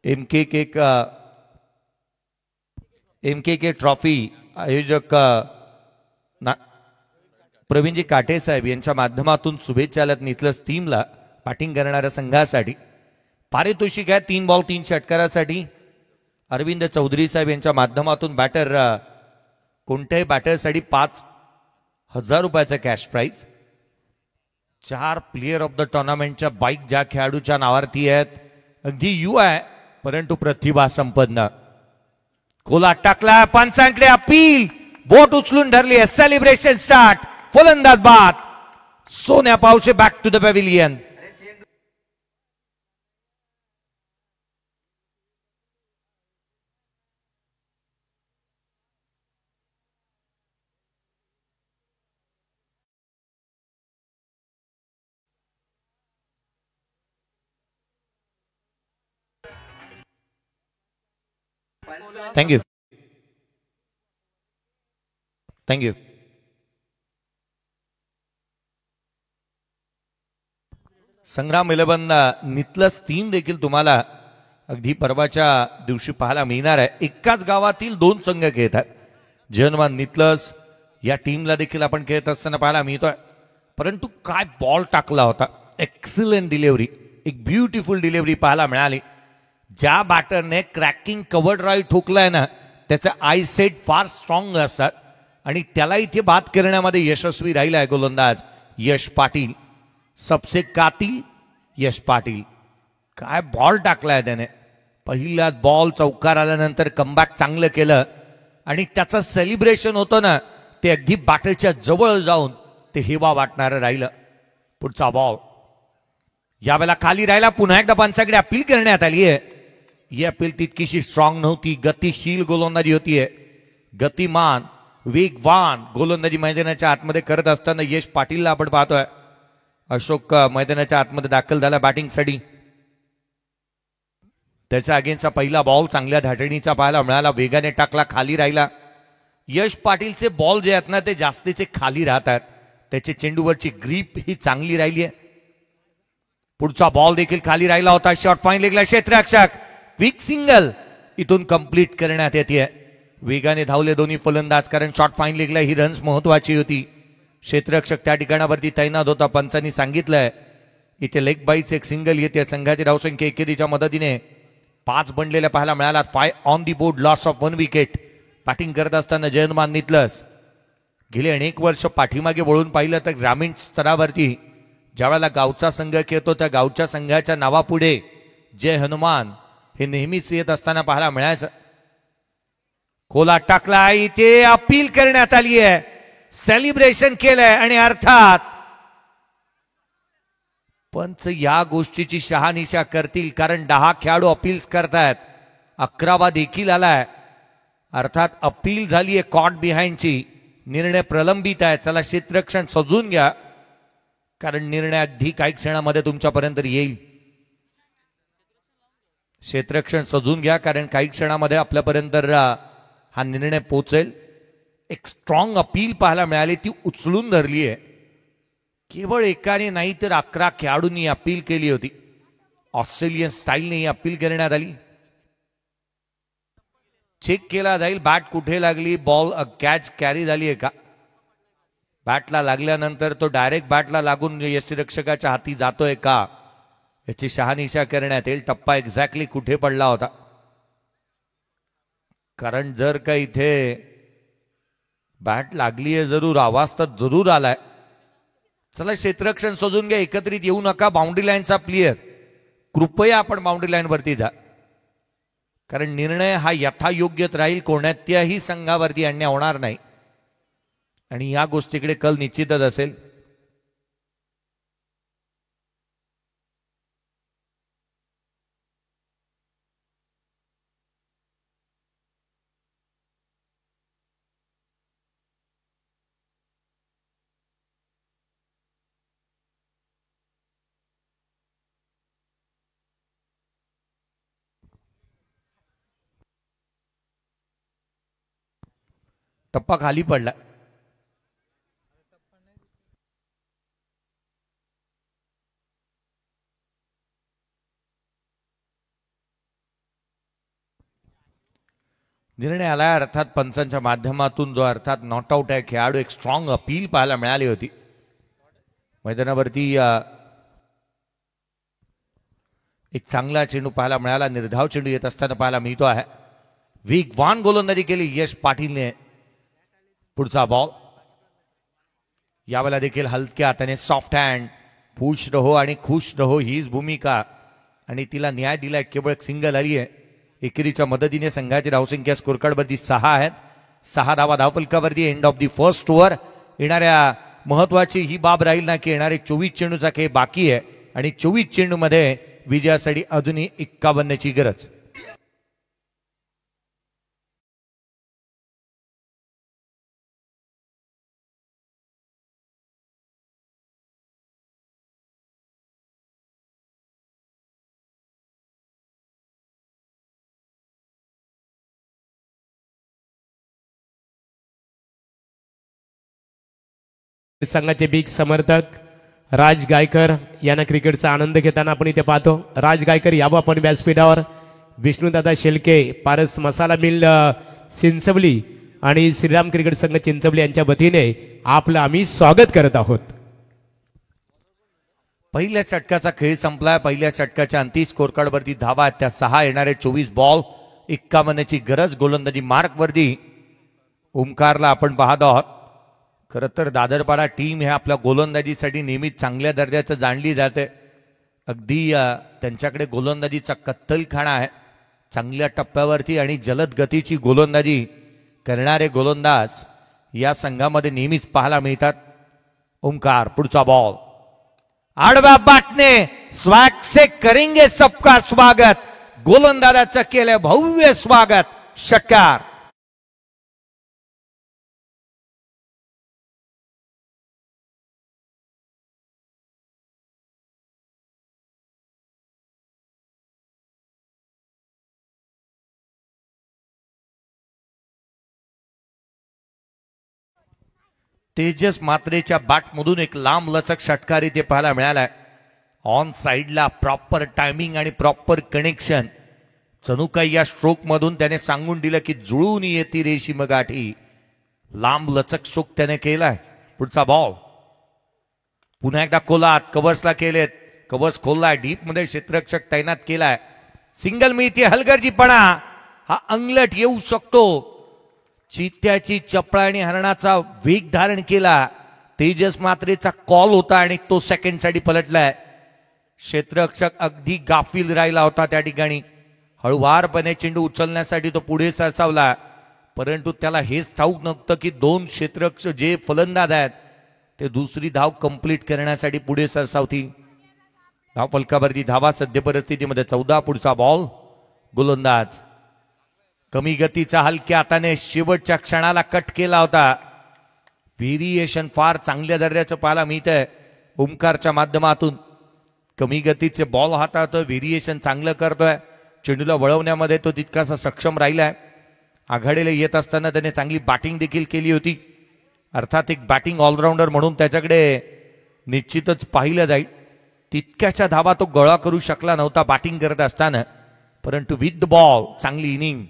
एमके ट्रॉफी आयोजक प्रवीणजी काटे साहेब यांच्या माध्यमातून शुभेच्छा आल्यात नितलस टीमला बॅटिंग करणाऱ्या संघासाठी. पारितोषिक आहे 3 बॉल 3 षटकारासाठी. अरविंद चौधरी साहेब यांच्या माध्यमातून बॅटर कोणत्याही बॅटरसाठी 5,000 रुपयाचा cash prize. 4 player of the टुर्नामेंटच्या बाईक ज्या खेळाडूच्या नावावरती आहेत. अगदी युवा आहे परंतु प्रतिभा संपन्न. कोला टाकला. पंचांकडे अपील. बोट उचलून धरली आहे. Celebration start. फलंदाज बाद. Sonya Pawase back to the pavilion. Thank you. Sangram 11 नितलस टीम देखील तुम्हाला अगदी परवाच्या दिवशी पाहायला मिळणार आहे. एकाच गावातील 2 संघ खेळतात. जनवान नितलस या टीमला देखील आपण खेळत असताना पाहायला मिळतोय. परंतु काय बॉल टाकला होता. Excellent delivery. एक ब्युटिफुल डिलिव्हरी पाहायला मिळाली. ज्या बॅटरने क्रॅकिंग कव्हर ड्राईव्ह ठोकलाय ना त्याचे आय सेट फार स्ट्रॉंग असतात आणि त्याला इथे बाद करण्यामध्ये यशस्वी राहिलाय गोलंदाज यश पाटील. सबसे कातिल यश पाटील. काय बॉल टाकलाय त्याने. पहिला बॉल चौकार आल्यानंतर कमबॅक चांगलं केलं आणि त्याचं सेलिब्रेशन होतं ना ते अगदी बॅटरच्या जवळ जाऊन ते हेवा वाटणारं राहिलं. पुढचा बॉल यावेळेला खाली राहिला. पुन्हा एकदा पंचाकडे अपील करण्यात आली आहे. ही अपील तितकीशी स्ट्रॉंग नव्हती. गतिशील गोलंदाजी होतीये. गतिमान वेगवान गोलंदाजी मैदानाच्या आतमध्ये करत असताना यश पाटीलला आपण पाहतोय. अशोक मैदानाच्या आतमध्ये दाखल झाला बॅटिंगसाठी. त्याच्या अगेन्स्टचा पहिला बॉल चांगल्या धाटणीचा पाहायला मिळाला. वेगाने टाकला. खाली राहिला. यश पाटीलचे बॉल जे आहेत ना ते जास्तीचे खाली राहतात. त्याचे चेंडूवरची ग्रीप ही चांगली राहिली आहे. पुढचा बॉल देखील खाली राहिला होता. शॉर्ट फाईन लेगला क्षेत्ररक्षक. क्विक सिंगल इथून कंप्लीट करण्यात येते. वेगाने धावले दोन्ही फलंदाज कारण शॉर्ट फाईन लेगला ही रन्स महत्वाची होती. क्षेत्ररक्षक त्या ठिकाणावरती तैनात होता. पंचांनी सांगितलंय इथे लेग बाईच एक सिंगल येते. संघाची धावसंख्या एकेरीच्या मदतीने 5 बनलेल्या पाहायला मिळाला. 5 on the board. Loss of 1 wicket. Batting करत असताना जयनमान नितलस गेले अनेक वर्ष पाठीमागे वळून पाहिलं तर ग्रामीण स्तरावरती ज्या वेळेला गावचा संघ खेळतो त्या गावच्या संघाच्या नावापुढे जय हनुमान हे नेहमीच येत असताना पाहायला मिळायचं. खोला टाकला. इथे अपील करण्यात आली आहे. सेलिब्रेशन केलंय आणि अर्थात पंच या गोष्टीची शहानिशा करतील कारण 10 खेळाडू अपील्स करतायत. 11वा देखील आलाय. अर्थात अपील झालीये कॉट बिहाइंडची. निर्णय प्रलंबित आहे. चला क्षेत्ररक्षण सजून घ्या, कारण निर्णय अगदी काही क्षणामध्ये तुमच्यापर्यंत येईल. क्षेत्ररक्षण सजून घ्या, कारण काही क्षणामध्ये आपल्यापर्यंत हा निर्णय पोहोचेल. एक स्ट्रॉंग अपील पाहायला मिळाली, ती उचलून धरली आहे. केवळ एकाने नाही तर 11 खेळाडूंनी अपील केली होती. ऑस्ट्रेलियन स्टाईलने ही अपील करण्यात आली. चेक केला जाईल बॅट कुठे लागली, बॉल कॅच कॅरी झाली आहे का. बॅटला लागल्यानंतर तो डायरेक्ट बॅटला लागून यष्टीरक्षकाच्या हाती जातोय का याची शहानिशा करण्यात येईल. टप्पा एक्झॅक्टली कुठे पडला होता, कारण जर का इथे बॅट लागली आहे जरूर, आवाज तर जरूर आलाय. चला क्षेत्ररक्षण सजून घ्या, एकत्रित येऊ नका. बाउंड्री लाईनचा प्लेयर कृपया आपण बाउंड्री लाईन वरती जा, कारण निर्णय हा यथायोग्यच राहील. कोणत्याही संघावरती अन्याय होणार नाही आणि या गोष्टीकडे कल निश्चितच असेल. टप्पा खाली पडला. निर्णय आला अर्थात पंचांच्या माध्यमातून, जो अर्थात नॉट आउट आहे खेळाडू. एक स्ट्रॉंग अपील पाहायला मिळाली होती मैदानावरती. एक चांगला चेंडू पाहायला मिळाला, निर्धाव चेंडू येत असताना पाहायला मिळतो आहे. वेगवान गोलंदाजी केली यश पाटीलने. पुढचा बॉल यावेळेला देखील हलक्या हाताने सॉफ्ट हँड. खुश रहो आणि खुश रहो हीच भूमिका, आणि तिला न्याय दिलाय. केवळ एक सिंगल आली आहे. एकेरीच्या मदतीने संघाची धावसंख्या स्कोरकार्डवरती 6 आहेत. 6 धावा धावफलकावरती. End of the first over. येणाऱ्या महत्वाची ही बाब राहील ना की येणारे 24 चेंडूचा खेळ बाकी आहे आणि 24 चेंडू मध्ये विजयासाठी अजूनही 51ची गरज. संघाचे बिग समर्थक राज गायकर यांना क्रिकेटचा आनंद घेताना आपण इथे पाहतो. राज गायकर यावं आपण व्यासपीठावर. विष्णुदादा शेलके, पारस मसाला मिल चिंचवली आणि श्रीराम क्रिकेट संघ चिंचवली यांच्या वतीने आपलं आम्ही स्वागत करत आहोत. पहिल्या षटकाचा खेळ संपलाय. पहिल्या षटकाच्या अंतिम स्कोरकार्डवरती धावा आहेत त्या 6. येणारे 24 बॉल 51ची गरज. गोलंदाजी मार्क वरती ओमकारला आपण पाहत आहोत. खरं तर दादरपाडा टीम हे आपल्या गोलंदाजीसाठी नेहमीच चांगल्या दर्जाचं जाणली जाते. अगदी त्यांच्याकडे गोलंदाजीचा कत्तलखाना आहे. चांगल्या टप्प्यावरती आणि जलद गतीची गोलंदाजी करणारे गोलंदाज या संघामध्ये नेहमीच पाहायला मिळतात. ओमकार पुढचा बॉल आडव्या बाटने स्वॅग से करेंगे सबका स्वागत. गोलंदाजाचं केलं भव्य स्वागत. षटकार. तेजस मात्रेच्या बॅटमधून एक लांब लचक षटकार इथे पाहायला मिळालाय. ऑन साइडला प्रॉपर टायमिंग आणि प्रॉपर कनेक्शन. जणू काही या स्ट्रोक मधून त्याने सांगून दिलं की जुळून येते रेशीम गाठी. लांब लचक स्ट्रोक त्याने केलाय. पुढचा बॉल पुन्हा एकदा कोलात. कव्हर्सला केलेत. कव्हर्स खोललाय. डीप मध्ये क्षेत्ररक्षक तैनात केलाय. सिंगल मिळते. हलगर्जीपणा हा अंगलट येऊ शकतो. चित्त्याची चपळाणी हरणाचा वेग धारण केला. तेजस मात्रेचा कॉल होता आणि तो सेकंड साठी पलटलाय. क्षेत्ररक्षक अगदी गाफील राहिला होता त्या ठिकाणी. हळुवारपणे चेंडू उचलण्यासाठी तो पुढे सरसावला, परंतु त्याला हेच ठाऊक नव्हतं की 2 क्षेत्ररक्षक जे फलंदाज आहेत ते दुसरी धाव कंप्लीट करण्यासाठी पुढे सरसावतील. धाव फलकावरती धावा सद्य परिस्थितीमध्ये 14. पुढचा बॉल गोलंदाज कमी गतीचा हलक्या हाताने शेवटच्या क्षणाला कट केला होता. व्हेरिएशन फार चांगल्या दर्जाचं पाहायला मिळतंय ओमकारच्या माध्यमातून. कमी गतीचे बॉल हाताळतोय, व्हेरिएशन चांगलं करतोय, चेंडूला वळवण्यामध्ये तो तितकासा सक्षम राहिलाय. आघाडीला येत असताना त्याने चांगली बॅटिंग देखील केली होती. अर्थात एक बॅटिंग ऑलराऊंडर म्हणून त्याच्याकडे निश्चितच पाहिलं जाईल. तितक्याच्या धावा तो गोळा करू शकला नव्हता बॅटिंग करत असताना, परंतु विथ द बॉल चांगली इनिंग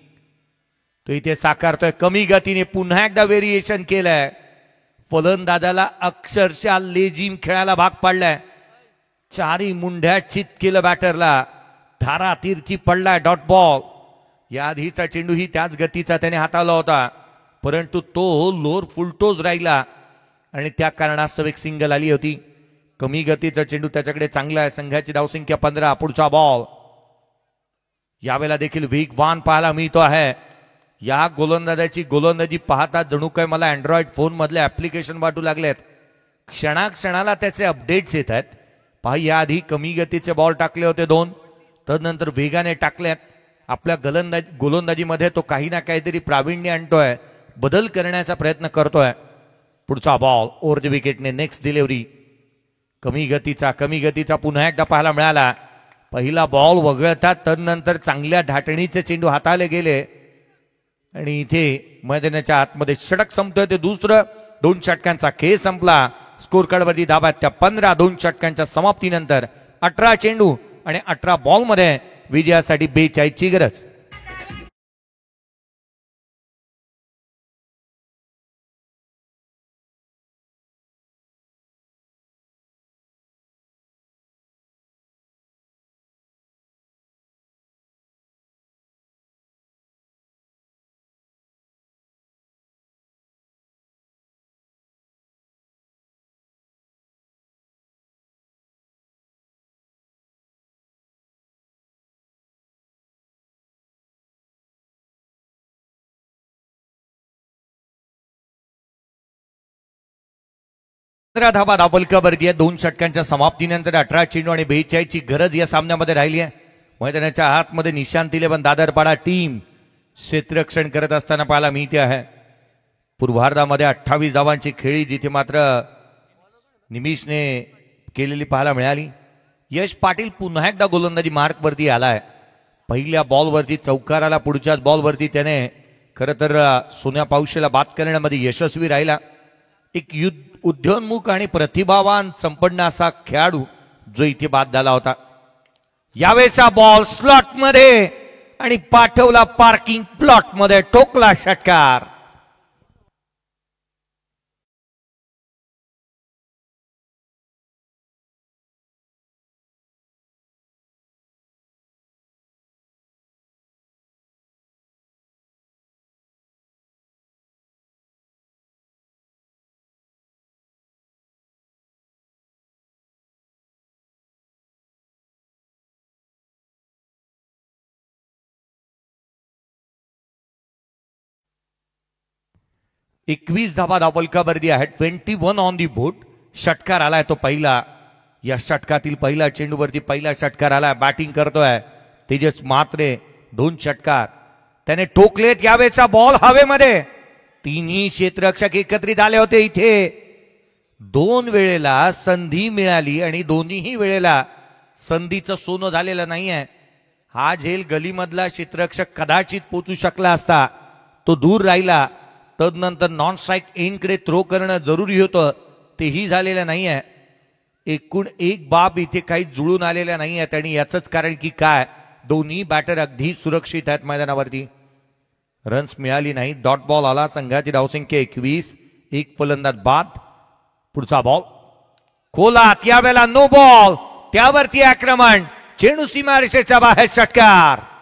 तो इथे साकारतोय. कमी गतीने पुन्हा एकदा व्हेरिएशन केलंय. फलंदाजाला अक्षरशः लेजिम खेळायला भाग पाडलाय. चारी मुंढ्या चित केलं बॅटरला. धारा तीर्थी पडलाय डॉट बॉल. या आधीचा चेंडूही त्याच गतीचा त्याने हाताळला होता, परंतु तो लोअर फुलटोज राहिला आणि त्या कारणास्तव एक सिंगल आली होती. कमी गतीचा चेंडू त्याच्याकडे चांगला आहे. संघाची धावसंख्या 15. पुढचा बॉल यावेळेला देखील वेगवान पाहायला मिळतो आहे. या गोलंदाजाची गोलंदाजी पाहता जणू काय मला अँड्रॉइड फोन मधले ऍप्लिकेशन वाटू लागलेत. क्षणाक्षणाला त्याचे अपडेट्स येत आहेत. पहा, याआधी कमी गतीचे बॉल टाकले होते 2, तदनंतर वेगाने टाकल्यात. आपल्या गोलंदाजीमध्ये तो काही ना काहीतरी प्रावीण्य आणतोय, बदल करण्याचा प्रयत्न करतोय. पुढचा बॉल ओव्हर द विकेटने नेक्स्ट डिलिव्हरी. कमी गतीचा पुन्हा एकदा पाहायला मिळाला. पहिला बॉल वगळतात, तदनंतर चांगल्या ढाटणीचे चेंडू हाताळले गेले आणि इथे मैदानाच्या आतमध्ये षटक संपतोय. ते दुसरं. 2 षटकांचा खेळ संपला. स्कोर कार्डवरती धाबा त्या 15. 2 षटकांच्या समाप्तीनंतर 18 चेंडू आणि 18 बॉलमध्ये विजयासाठी 42 ची गरज. धाबा धावलकावरती आहे. 2 षटकांच्या समाप्तीनंतर 18 चेंडू आणि 42 ची गरज या सामन्यामध्ये राहिली आहे. मैदानाच्या आतमध्ये निशांत 11 दादरपाडा टीम क्षेत्ररक्षण करत असताना पाहायला मिळते आहे. पूर्वार्धामध्ये 28 धावांची खेळी जिथे मात्र निमिषने केलेली पाहायला मिळाली. यश पाटील पुन्हा एकदा गोलंदाजी मार्कवरती आलाय. पहिल्या बॉलवरती चौकाराला, पुढच्याच बॉलवरती त्याने खरं तर सोन्या पावशेला बाद करण्यामध्ये यशस्वी राहिला. एक उद्योन्मुख आणि प्रतिभावान संपन्न असा खेळाडू जो इथे बाद झाला होता. यावेळेचा बॉल स्लॉट मध्ये आणि पाठवला पार्किंग प्लॉट मध्ये. टोकला षटकार. एकवीस धाबा धावलकावरती आहे. 21 ऑन दी बोर्ड. षटकार आलाय तो पहिला. या षटकातील पहिला चेंडूवरती पहिला षटकार आलाय. बॅटिंग करतोय तेजस म्हात्रे. 2 षटकार त्याने ठोकलेत. यावेळेचा बॉल हवेमध्ये. तिन्ही क्षेत्ररक्षक एकत्रित आले होते इथे. 2 वेळेला संधी मिळाली आणि दोन्हीही वेळेला संधीचं सोनं झालेलं नाहीये. हा झेल गलीमधला क्षेत्ररक्षक कदाचित पोचू शकला असता, तो दूर राहिला. तदनंतर नॉन स्ट्राईक एंडकडे थ्रो करणं जरुरी होतं, तेही झालेलं नाहीये. एकूण एक बाब इथे काही जुळून आलेल्या नाही आहेत आणि याचंच कारण की काय, दोन्ही बॅटर अगदी सुरक्षित आहेत मैदानावरती. रन्स मिळाली नाही. डॉट बॉल आला. संघाची धावसंख्या 21. एक फलंदाज बाद. पुढचा बॉल खोलात. यावेळेला नो बॉल. त्यावरती आक्रमण. चेंडू सीमारेषेच्या बाहेर. षटकार.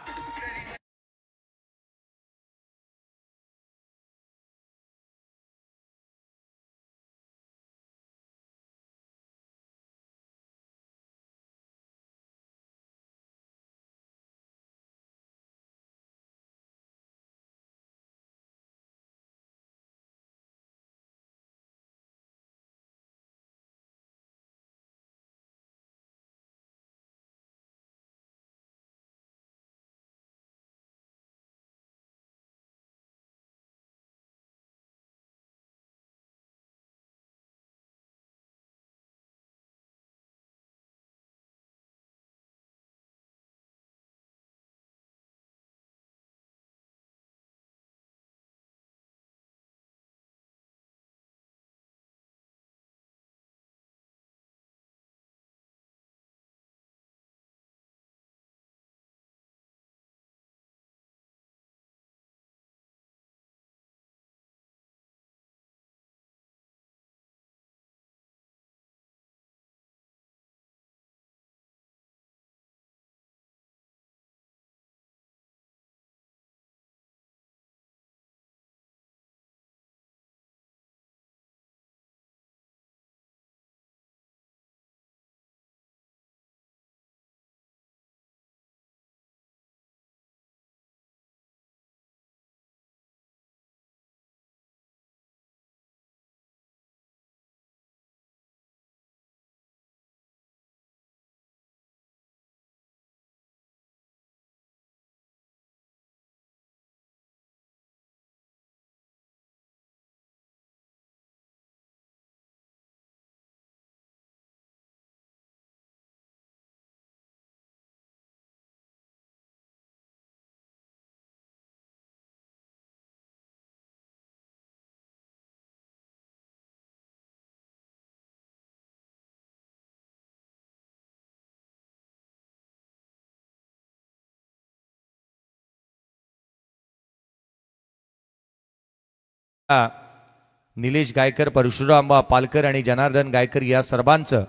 निलेश गायकर, परशुराम पालकर आणि जनार्दन गायकर या सर्वांचं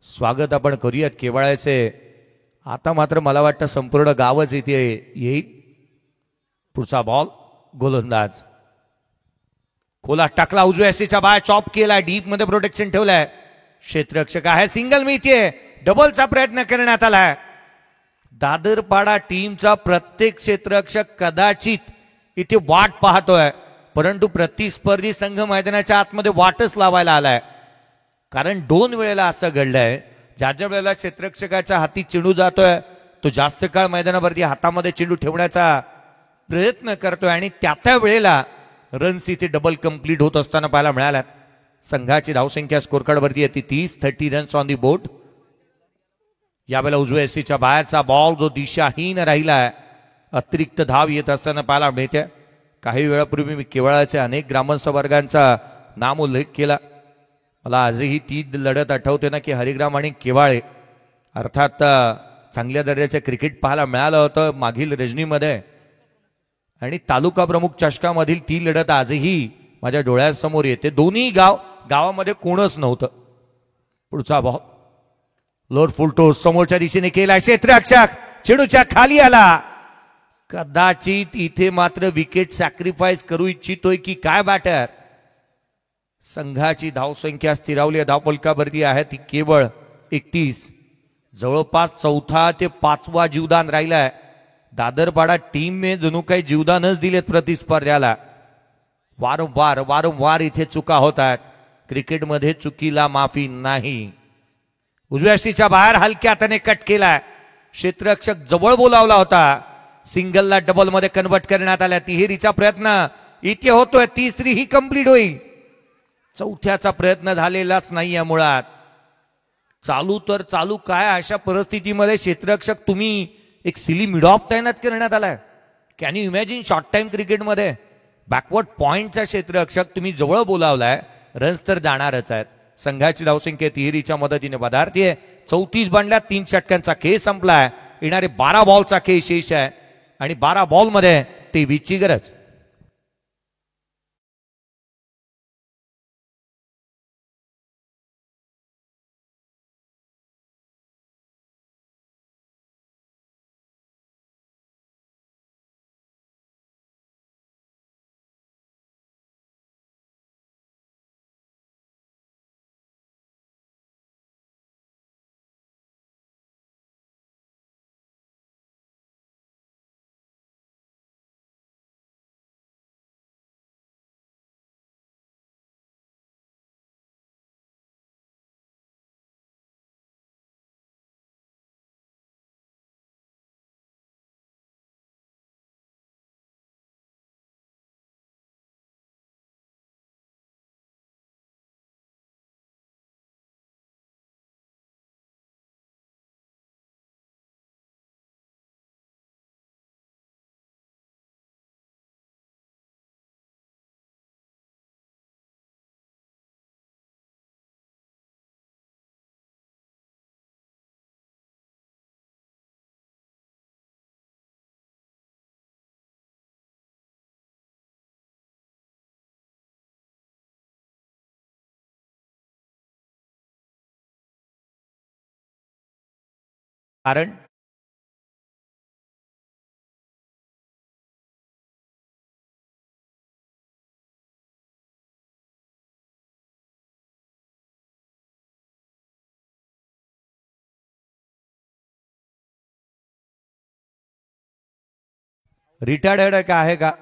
स्वागत आपण करूयात केवळाचे. आता मात्र मला वाटतं संपूर्ण गावच इथे येईल. पुढचा बॉल गोलंदाज खोला टाकला, उजव्या सीच्या बाहेर चॉप केला, डीप मध्ये प्रोटेक्शन ठेवलंय. क्षेत्ररक्षक आहे, सिंगल मिळतीये, डबलचा प्रयत्न करण्यात आलाय. दादरपाडा टीमचा प्रत्येक क्षेत्ररक्षक कदाचित इथे वाट पाहतोय, परंतु प्रतिस्पर्धी संघ मैदानाच्या आतमध्ये वाटच लावायला आलाय. कारण 2 वेळेला असं घडलंय, ज्या ज्या वेळेला क्षेत्ररक्षकाच्या हाती चेंडू जातोय तो जास्त काळ मैदानावरती हातामध्ये चेंडू ठेवण्याचा प्रयत्न करतोय आणि त्या वेळेला रन्स इथे डबल कंप्लीट होत असताना पाहायला मिळाल्या. संघाची धावसंख्या स्कोर कार्ड वरती येते 30 रन्स ऑन दी बोर्ड. यावेळेला उजव्या एसीच्या बाहेरचा बॉल जो दिशाहीन राहिलाय, अतिरिक्त धाव येत असताना पाहायला मिळते. काही वेळापूर्वी मी केवळाचे अनेक ग्रामस्थ वर्गांचा नाम उल्लेख केला. मला आजही ती लढत आठवते ना की हरिग्राम आणि केवाळे अर्थात चांगल्या दर्जाचे क्रिकेट पाहायला मिळालं होतं मागील रजनीमध्ये, आणि तालुका प्रमुख चषकामधील ती लढत आजही माझ्या डोळ्यासमोर येते. दोन्ही गावामध्ये कोणच नव्हतं. पुढचा बॉल लोअर फुल टोस समोरच्या दिशेने केला, क्षेत्ररक्षक चेंडूच्या खाली आला. कदाचित इथे मात्र विकेट सॅक्रिफाईस करू इच्छितोय की काय बॅटर. संघाची धावसंख्या स्थिरावली धावफलकावरती आहे ती केवळ 31. जवळपास 4था ते 5वा जीवदान राहिलाय. दादरपाडा टीमने जणू काही जीवदानच दिलेत प्रतिस्पर्ध्याला. वारंवार इथे चुका होत आहेत. क्रिकेटमध्ये चुकीला माफी नाही. उजव्या सीच्या बाहेर हलक्या हाताने कट केलाय. क्षेत्ररक्षक जवळ बोलावला होता. सिंगलला डबल मध्ये कन्वर्ट करण्यात आल्या. तिहेरीचा प्रयत्न इथे होतोय, तिसरी ही कंप्लीट होईल. चौथ्याचा प्रयत्न झालेलाच नाहीये मुळात. चालू तर चालू काय, अशा परिस्थितीमध्ये क्षेत्ररक्षक तुम्ही एक सिली मिड ऑफ तैनात करण्यात आलाय. Can you imagine short time क्रिकेटमध्ये बॅकवर्ड पॉइंटचा क्षेत्ररक्षक तुम्ही जवळ बोलावलाय, रन्स तर जाणारच आहेत. संघाची धावसंख्या तिहेरीच्या मदतीने बधारतीये. 34 बनल्या, 3 षटकांचा खेळ संपलाय. येणारे 12 बॉलचा खेळ शेष आहे आणि 12 बॉलमध्ये 23ची गरज. कारण रिटायर्ड का आहे का?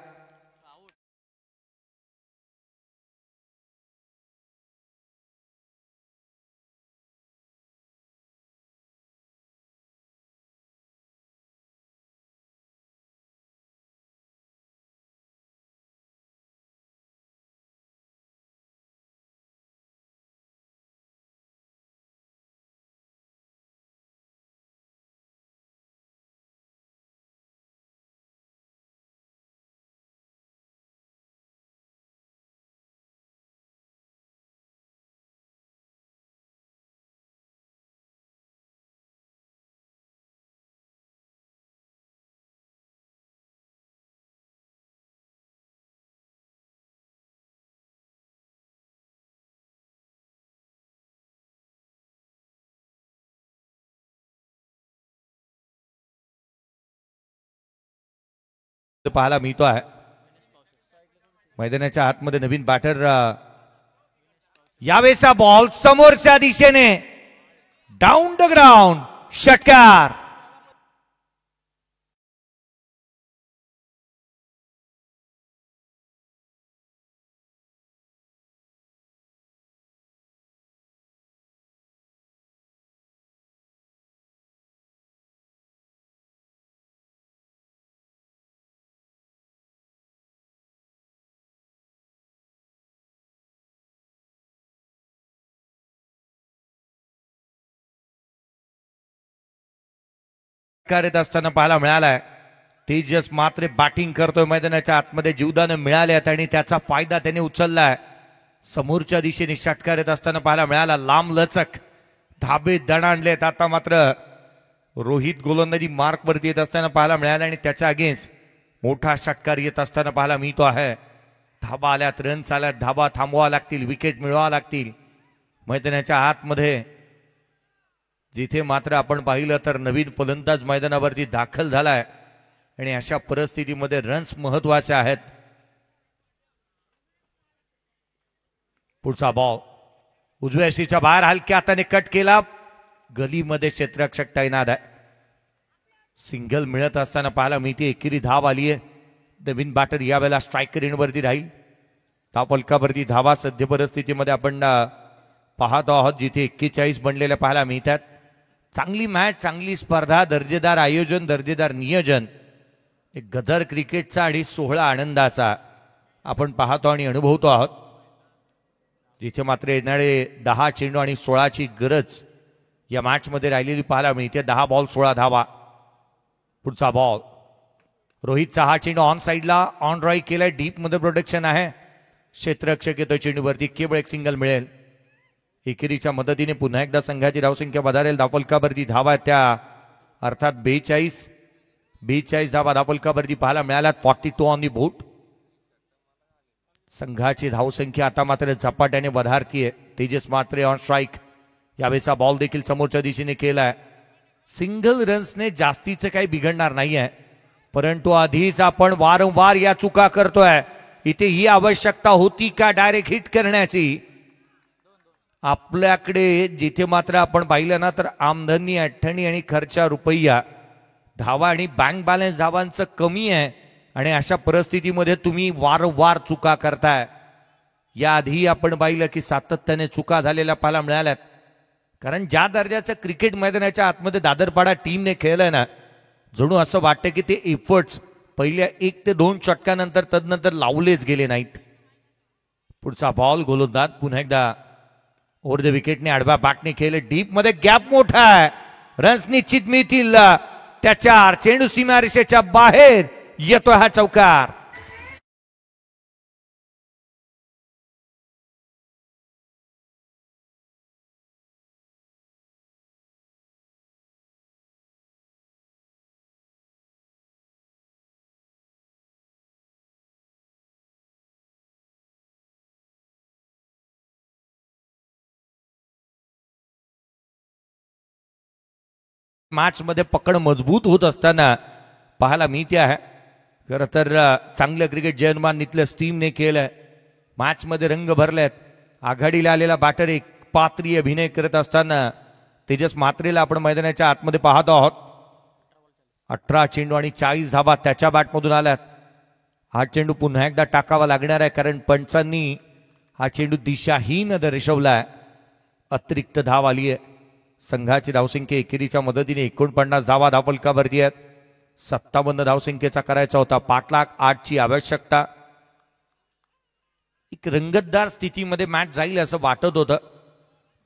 पाहायला मिळतो आहे. मैदानाच्या आतमध्ये नवीन बॅटर. यावेळेचा बॉल समोरच्या दिशेने डाऊन द ग्राउंड, षटकार. येत असताना पाहायला मिळालाय. तेजस मात्र बॅटिंग करतोय. मैदानाच्या आतमध्ये जीवदान मिळाल्यात आणि त्याचा फायदा त्याने उचललाय. समोरच्या दिशेने षटकार येत असताना पाहायला मिळाला. लांब लचक धाबे दणाणलेत. आता मात्र रोहित गोलंदाजी मार्क वरती येत असताना पाहायला मिळाला आणि त्याच्या अगेन्स्ट मोठा षटकार येत असताना पाहायला मिळतो आहे. धाबा आल्यात, रन्स आल्यात, धाबा थांबवा लागतील, विकेट मिळवावं लागतील. मैदानाच्या आतमध्ये जिथे मात्र आपण पाहिलं तर नवीन फलंदाज मैदानावरती दाखल झालाय आणि अशा परिस्थितीमध्ये रन्स महत्वाचे आहेत. पुढचा बॉल उजव्या शीच्या बाहेर हलक्या हाताने कट केला. गलीमध्ये क्षेत्ररक्षक तैनात आहे. सिंगल मिळत असताना पाहायला मिळते. एकेरी धाव आली आहे. नवीन बॅटर यावेळेला स्ट्रायकर एंडवरती राहील. धाव फलकावरती धावा सध्या परिस्थितीमध्ये आपण पाहतो आहोत जिथे 41 बनलेल्या पाहायला मिळतात. चांगली मॅच, चांगली स्पर्धा, दर्जेदार आयोजन, दर्जेदार नियोजन. एक गदर क्रिकेटचा आणि 16 आनंदाचा आपण पाहतो आणि अनुभवतो आहोत. जिथे मात्र येणारे 10 चेंडू आणि 16ची गरज या मॅच मध्ये राहिलेली पाहायला मिळते. 10 बॉल 16 धावा. पुढचा बॉल रोहितचा हा चेंडू ऑन साइडला ऑन ड्राईव्ह केलाय. डीप मध्ये प्रोटेक्शन आहे. क्षेत्ररक्षक येतो चेंडूवरती. केवळ एक सिंगल मिळेल. एकेरीच्या मदतीने पुन्हा एकदा संघाची धावसंख्या वधारेल. धावफलकावरती धावा त्या अर्थात 42 धावा धावफलकावरती पाहायला मिळाल्यात. 42 ऑन दी बोट. संघाची धावसंख्या आता मात्र झपाट्याने वधारतीये. तेजस मात्रे ऑन स्ट्राईक. यावेळेचा बॉल देखील समोरच्या दिशेने केलाय. सिंगल रन्सने जास्तीचं काही बिघडणार नाहीये, परंतु आधीच आपण वारंवार या चुका करतोय. इथे ही आवश्यकता होती का डायरेक्ट हिट करण्याची? आपल्याकडे जिथे मात्र आपण पाहिलं ना तर आमदनी 98 आणि खर्चा रुपया, धावा आणि बँक बॅलन्स धावांचं कमी आहे आणि अशा परिस्थितीमध्ये तुम्ही वारंवार चुका करताय. याआधी आपण पाहिलं की सातत्याने चुका झालेल्या पाहायला मिळाल्यात. कारण ज्या दर्जाचं क्रिकेट मैदानाच्या आतमध्ये दादरपाडा टीमने खेळलंय ना, जणू असं वाटतं की ते एफर्ट्स पहिल्या 1 ते 2 षटकानंतर तदनंतर लावलेच गेले नाहीत. पुढचा बॉल गोलंदाज पुन्हा एकदा ओव्हर द विकेटने आडव्या बॅटने खेळले. डीप मध्ये गॅप मोठा आहे. रन्स निश्चित मिळतील. त्याच्या चेंडू सीमारेषेच्या बाहेर येतो हा चौकार. मॅच मध्ये पकड मजबूत होत असताना पाहायला मिळते आहे. खरं तर चांगलं क्रिकेट जयमान नितलस टीमने केलंय. मॅच मध्ये रंग भरलेत. आघाडीला आलेला बॅटर एक पात्रीय अभिनय करत असताना तेजस मात्रेला आपण मैदानाच्या आतमध्ये पाहतो आहोत. 18 चेंडू आणि 40 धावा त्याच्या बॅटमधून आल्यात. हा चेंडू पुन्हा एकदा टाकावा लागणार आहे कारण पंचांनी हा चेंडू दिशाहीन दर्शवलाय. अतिरिक्त धाव आली आहे. संघाची धावसंख्या एकेरीच्या मदतीने 49 धावा धावफलकावरती आहेत. 57 धावसंख्येचा करायचा होता. 5,08,000ची आवश्यकता. एक रंगतदार स्थितीमध्ये मॅच जाईल असं वाटत होतं,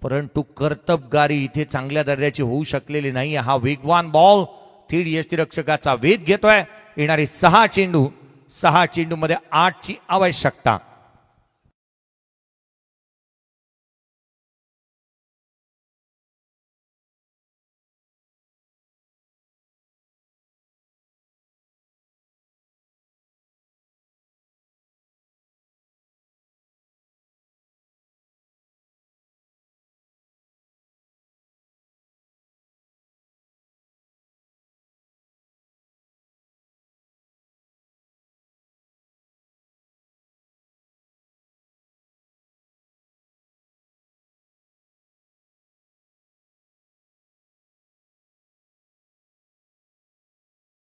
परंतु कर्तबगारी इथे चांगल्या दर्जाची होऊ शकलेली नाही. हा वेगवान बॉल थेट यष्टीरक्षकाचा वेध घेतोय. येणारे 6 चेंडू मध्ये 8ची आवश्यकता.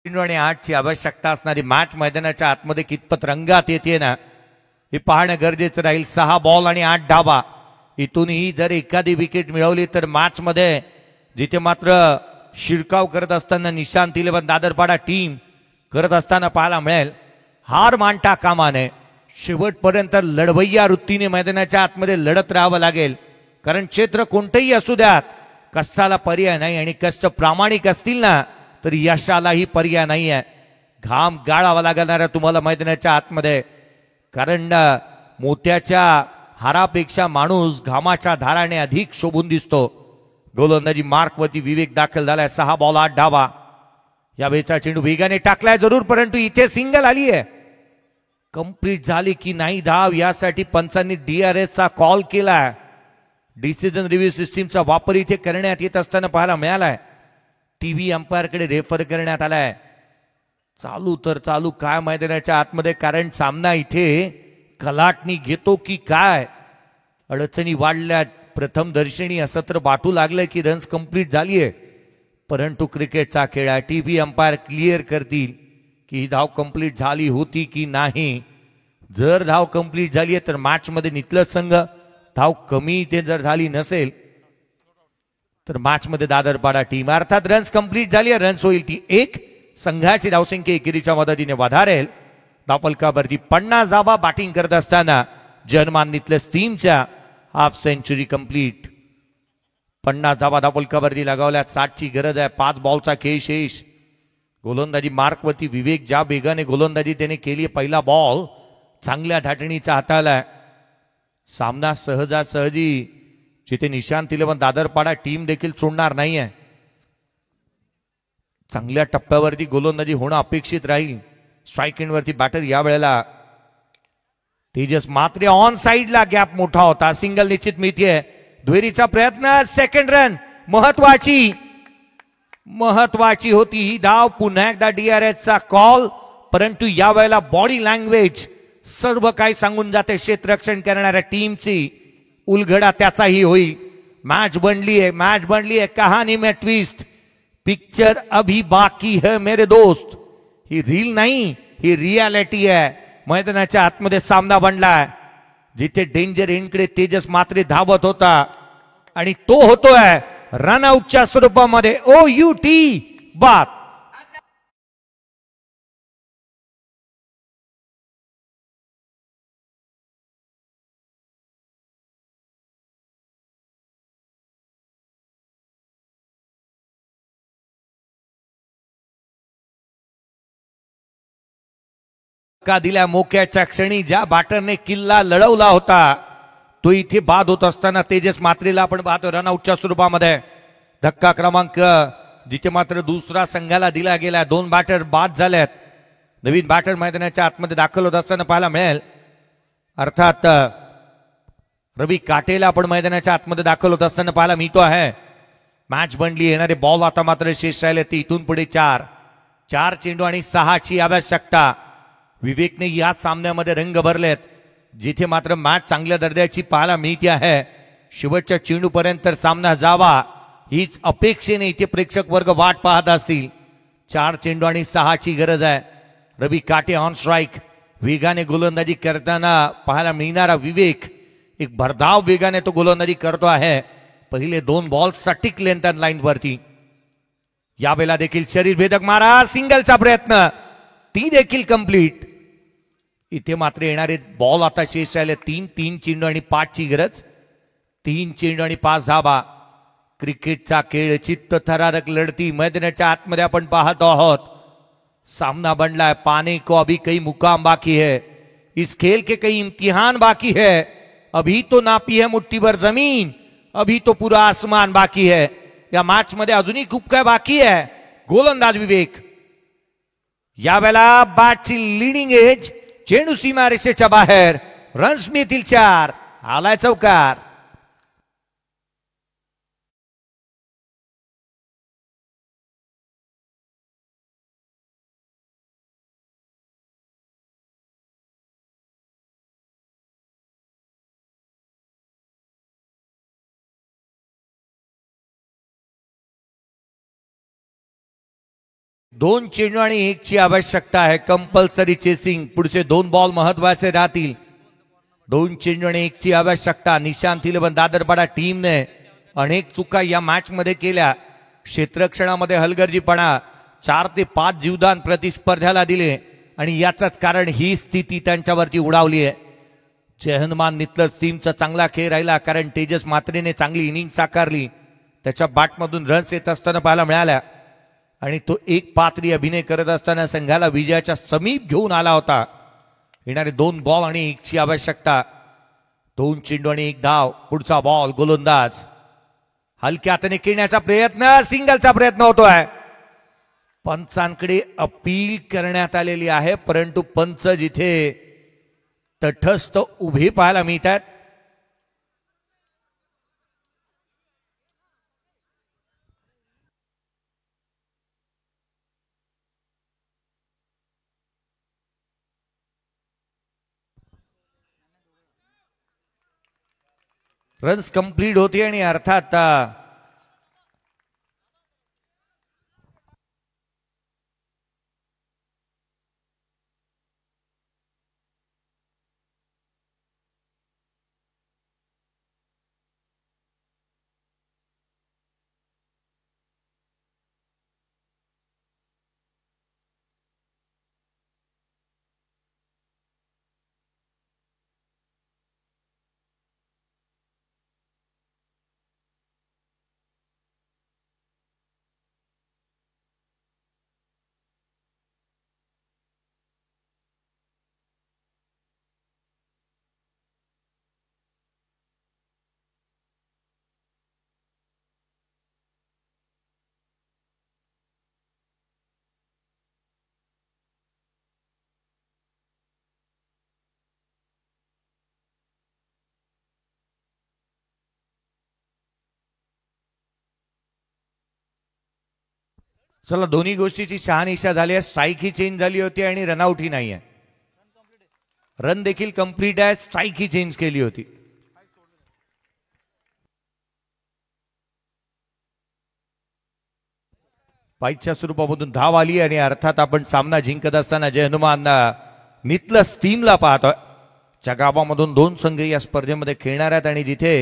आणि 8ची आवश्यकता असणारी मॅच मैदानाच्या आतमध्ये कितपत रंगात येते ना हे पाहणं गरजेचं राहील. 6 बॉल आणि 8 धाबा. इथूनही जर एखादी विकेट मिळवली तर मॅच मध्ये जिथे मात्र शिरकाव करत असताना निशांत इलेव्हन दादरपाडा टीम करत असताना पाहायला मिळेल. हार मानता कामा नये. शेवटपर्यंत लढवय्या वृत्तीने मैदानाच्या आतमध्ये लढत राहावं लागेल. कारण क्षेत्र कोणतंही असू द्यात कष्टाला पर्याय नाही आणि कष्ट प्रामाणिक असतील ना तर यशालाही पर्याय नाही आहे. घाम गाळावा लागणार आहे तुम्हाला मैदानाच्या आतमध्ये. कारण मोत्याच्या हारापेक्षा माणूस घामाच्या धाराने अधिक शोभून दिसतो. गोलंदाजी मार्कवरती विवेक दाखल झालाय. 6 बॉल 8 धावा. या वेळचा चेंडू वेगाने टाकलाय जरूर परंतु इथे सिंगल आली आहे. कंप्लीट झाली की नाही धाव यासाठी पंचांनी DRS चा कॉल केलाय. डिसिजन रिव्ह्यू सिस्टीमचा वापर इथे करण्यात येत असताना पाहायला मिळालाय. टीव्ही अंपायर कडे रेफर करण्यात आलाय. चालू तर चालू काय मैदानाच्या आतमध्ये कारण सामना इथे कलाटणी घेतो की काय. अडचणी वाढल्या. प्रथम दर्शनी असं तर बाटू लागलं की रन्स कंप्लीट झालीये परंतु क्रिकेटचा खेळ आहे. टीव्ही अंपायर क्लिअर करतील की ही धाव कंप्लीट झाली होती की नाही. जर धाव कंप्लीट झाली आहे तर मॅच मध्ये नितलस संघ धाव कमी ते जर झाली नसेल तर मॅच मध्ये दादरपाडा टीम अर्थात रन्स कंप्लीट झाली आहे. रन्स होईल ती 1. संघाची धावसंख्या एकेरीच्या मदतीने वाढारेल. धावफलकावरती 50 धावा बॅटिंग करत असताना जर्मान नितलस टीमच्या हाफ सेंचुरी कंप्लीट. 50 धावा धावफलकावरती लगावल्या. 60ची गरज आहे. 5 बॉलचा खेळ शेष. गोलंदाजी मार्कवरती विवेक ज्या वेगाने गोलंदाजी त्याने केली. पहिला बॉल चांगल्या धाटणीचा हाताळलाय. सामना सहजासहजी जिथे निशांत इलेव्हन दादरपाडा टीम देखील सोडणार नाहीये. चांगल्या टप्प्यावरती गोलंदाजी होणं अपेक्षित राहील. स्ट्राईक एंडवरती बॅटर या वेळेला तेजस मात्रे. ऑन साइडला गॅप मोठा होता. सिंगल निश्चित मिळतीये. दुहेरीचा प्रयत्न. सेकंड रन महत्वाची होती ही धाव. पुन्हा एकदा DRS चा कॉल परंतु या वेळेला बॉडी लँग्वेज सर्व काही सांगून जाते क्षेत्ररक्षण करणाऱ्या टीमची. उलगडा त्याचाही होईल. मैच बनली है कहानी में ट्विस्ट. पिक्चर अभी बाकी है मेरे दोस्त. ही रील नाही ही रियालिटी आहे. मैदानाच्या आतमध्ये सामना बनलाय जिथे डेंजर एंडकडे तेजस मात्रे धावत होता आणि तो होतोय रनआउटच्या स्वरूपामध्ये. OUT बाद. का दिल्या मोक्याच्या क्षणी ज्या बॅटरने किल्ला लढवला होता तो इथे बाद होत असताना तेजस मात्रेला आपण पाहतो रनआउटच्या स्वरूपामध्ये. धक्का क्रमांक जिथे मात्र दुसरा संघाला दिला गेला. 2 बॅटर बाद झाल्यात. नवीन बॅटर मैदानाच्या आतमध्ये दाखल होत असताना पाहायला मिळेल. अर्थात रवी काटेला आपण मैदानाच्या आतमध्ये दाखल होत असताना पाहायला मिळतो आहे. मॅच बनली. येणारे बॉल आता मात्र शेष राहिले ते इथून पुढे 4 चेंडू आणि 6ची आवश्यकता. विवेकने या सामन्यामध्ये रंग भरलेत जिथे मात्र मॅच चांगल्या दर्जाची पाहायला मिळते आहे. शेवटच्या चेंडूपर्यंत सामना जावा हीच अपेक्षेने इथे प्रेक्षक वर्ग वाट पाहत असतील. 4 चेंडू आणि 6ची गरज आहे. रवी काटे ऑन स्ट्राईक. वेगाने गोलंदाजी करताना पाहायला मिळणारा विवेक एक भरधाव वेगाने तो गोलंदाजी करतो आहे. पहिले 2 बॉल सटीक लेंथ लाईन वरती. यावेळेला देखील शरीर भेदक मारा. सिंगलचा प्रयत्न ती देखील कंप्लीट. इथे मात्र येणारे बॉल आता शेष राहिले 3 चेंडू आणि 5ची गरज. 3 चेंडू आणि 5 धावा. क्रिकेटचा खेळ चित्त थरारक लढती मैदानाच्या आतमध्ये आपण पाहतो आहोत. सामना बनला है. पाने को अभी कई मुकाम बाकी है. इस खेल के कई इम्तिहान बाकी है. अभी तो नापी है मुट्ठी भर जमीन. अभी तो पूरा आसमान बाकी है. या मॅच मध्ये अजूनही खूप काय बाकी आहे. गोलंदाज विवेक यावेळेला बॅटची लिडिंग एज. चेंडू सीमा रेषेच्या बाहेर. रन्स मिळतील 4. आलाय चौकार. 2 चेंडू आणि 1 ची आवश्यकता आहे. Compulsory chasing. पुढचे 2 बॉल महत्वाचे राहतील. 2 चेंडू आणि 1 ची आवश्यकता. निशांत 11 दादरपाडा टीमने अनेक चुका या मॅच मध्ये केल्या. क्षेत्ररक्षणामध्ये हलगर्जीपणा, 4 ते 5 जीवदान प्रतिस्पर्ध्याला दिले आणि याचंच कारण ही स्थिती त्यांच्यावरती उडावली आहे. जय हनुमान नितलज टीमचा चांगला खेळ राहिला, कारण तेजस मात्रेने चांगली इनिंग साकारली. त्याच्या बॅटमधून रन्स येत असताना पाहायला मिळाल्या आणि तो एक पात्री अभिनय करत असताना संघाला विजयाच्या समीप घेऊन आला होता. येणारे 2 बॉल आणि 1 ची आवश्यकता. 2 चेंडू आणि 1 धाव. पुढचा बॉल गोलंदाज हलक्या हाताने खेळण्याचा प्रयत्न, सिंगलचा प्रयत्न होतोय. पंचांकडे अपील करण्यात आलेली आहे, परंतु पंच जिथे तटस्थ उभे पाहायला मिळतात. रन्स कंप्लीट होते आणि अर्थात चला दोन्ही गोष्टीची शहानिशा झाली आहे. स्ट्राईक ही चेंज झाली होती आणि रनआउट ही नाही आहे. रन देखील कंप्लीट आहे, स्ट्राईक ही चेंज केली होती. पाईच्या स्वरूपामधून धाव आली आणि अर्थात आपण सामना जिंकत असताना जय हनुमान नितलज टीमला पाहतोय. ज्या गावामधून 2 संघ या स्पर्धेमध्ये खेळणार आहेत आणि जिथे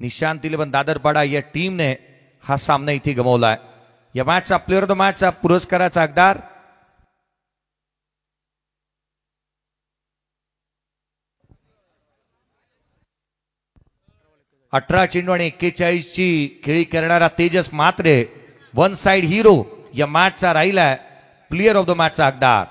निशांत 11 दादरपाडा या टीमने हा सामना इथे गमावलाय. या मॅचचा प्लेअर ऑफ द मॅचचा पुरस्काराचा हकदार अठरा चेंडू आणि 41 ची खेळी करणारा तेजस मात्रे, 1 साइड हिरो या मॅचचा राहिलाय प्लेअर ऑफ द मॅचचा हकदार.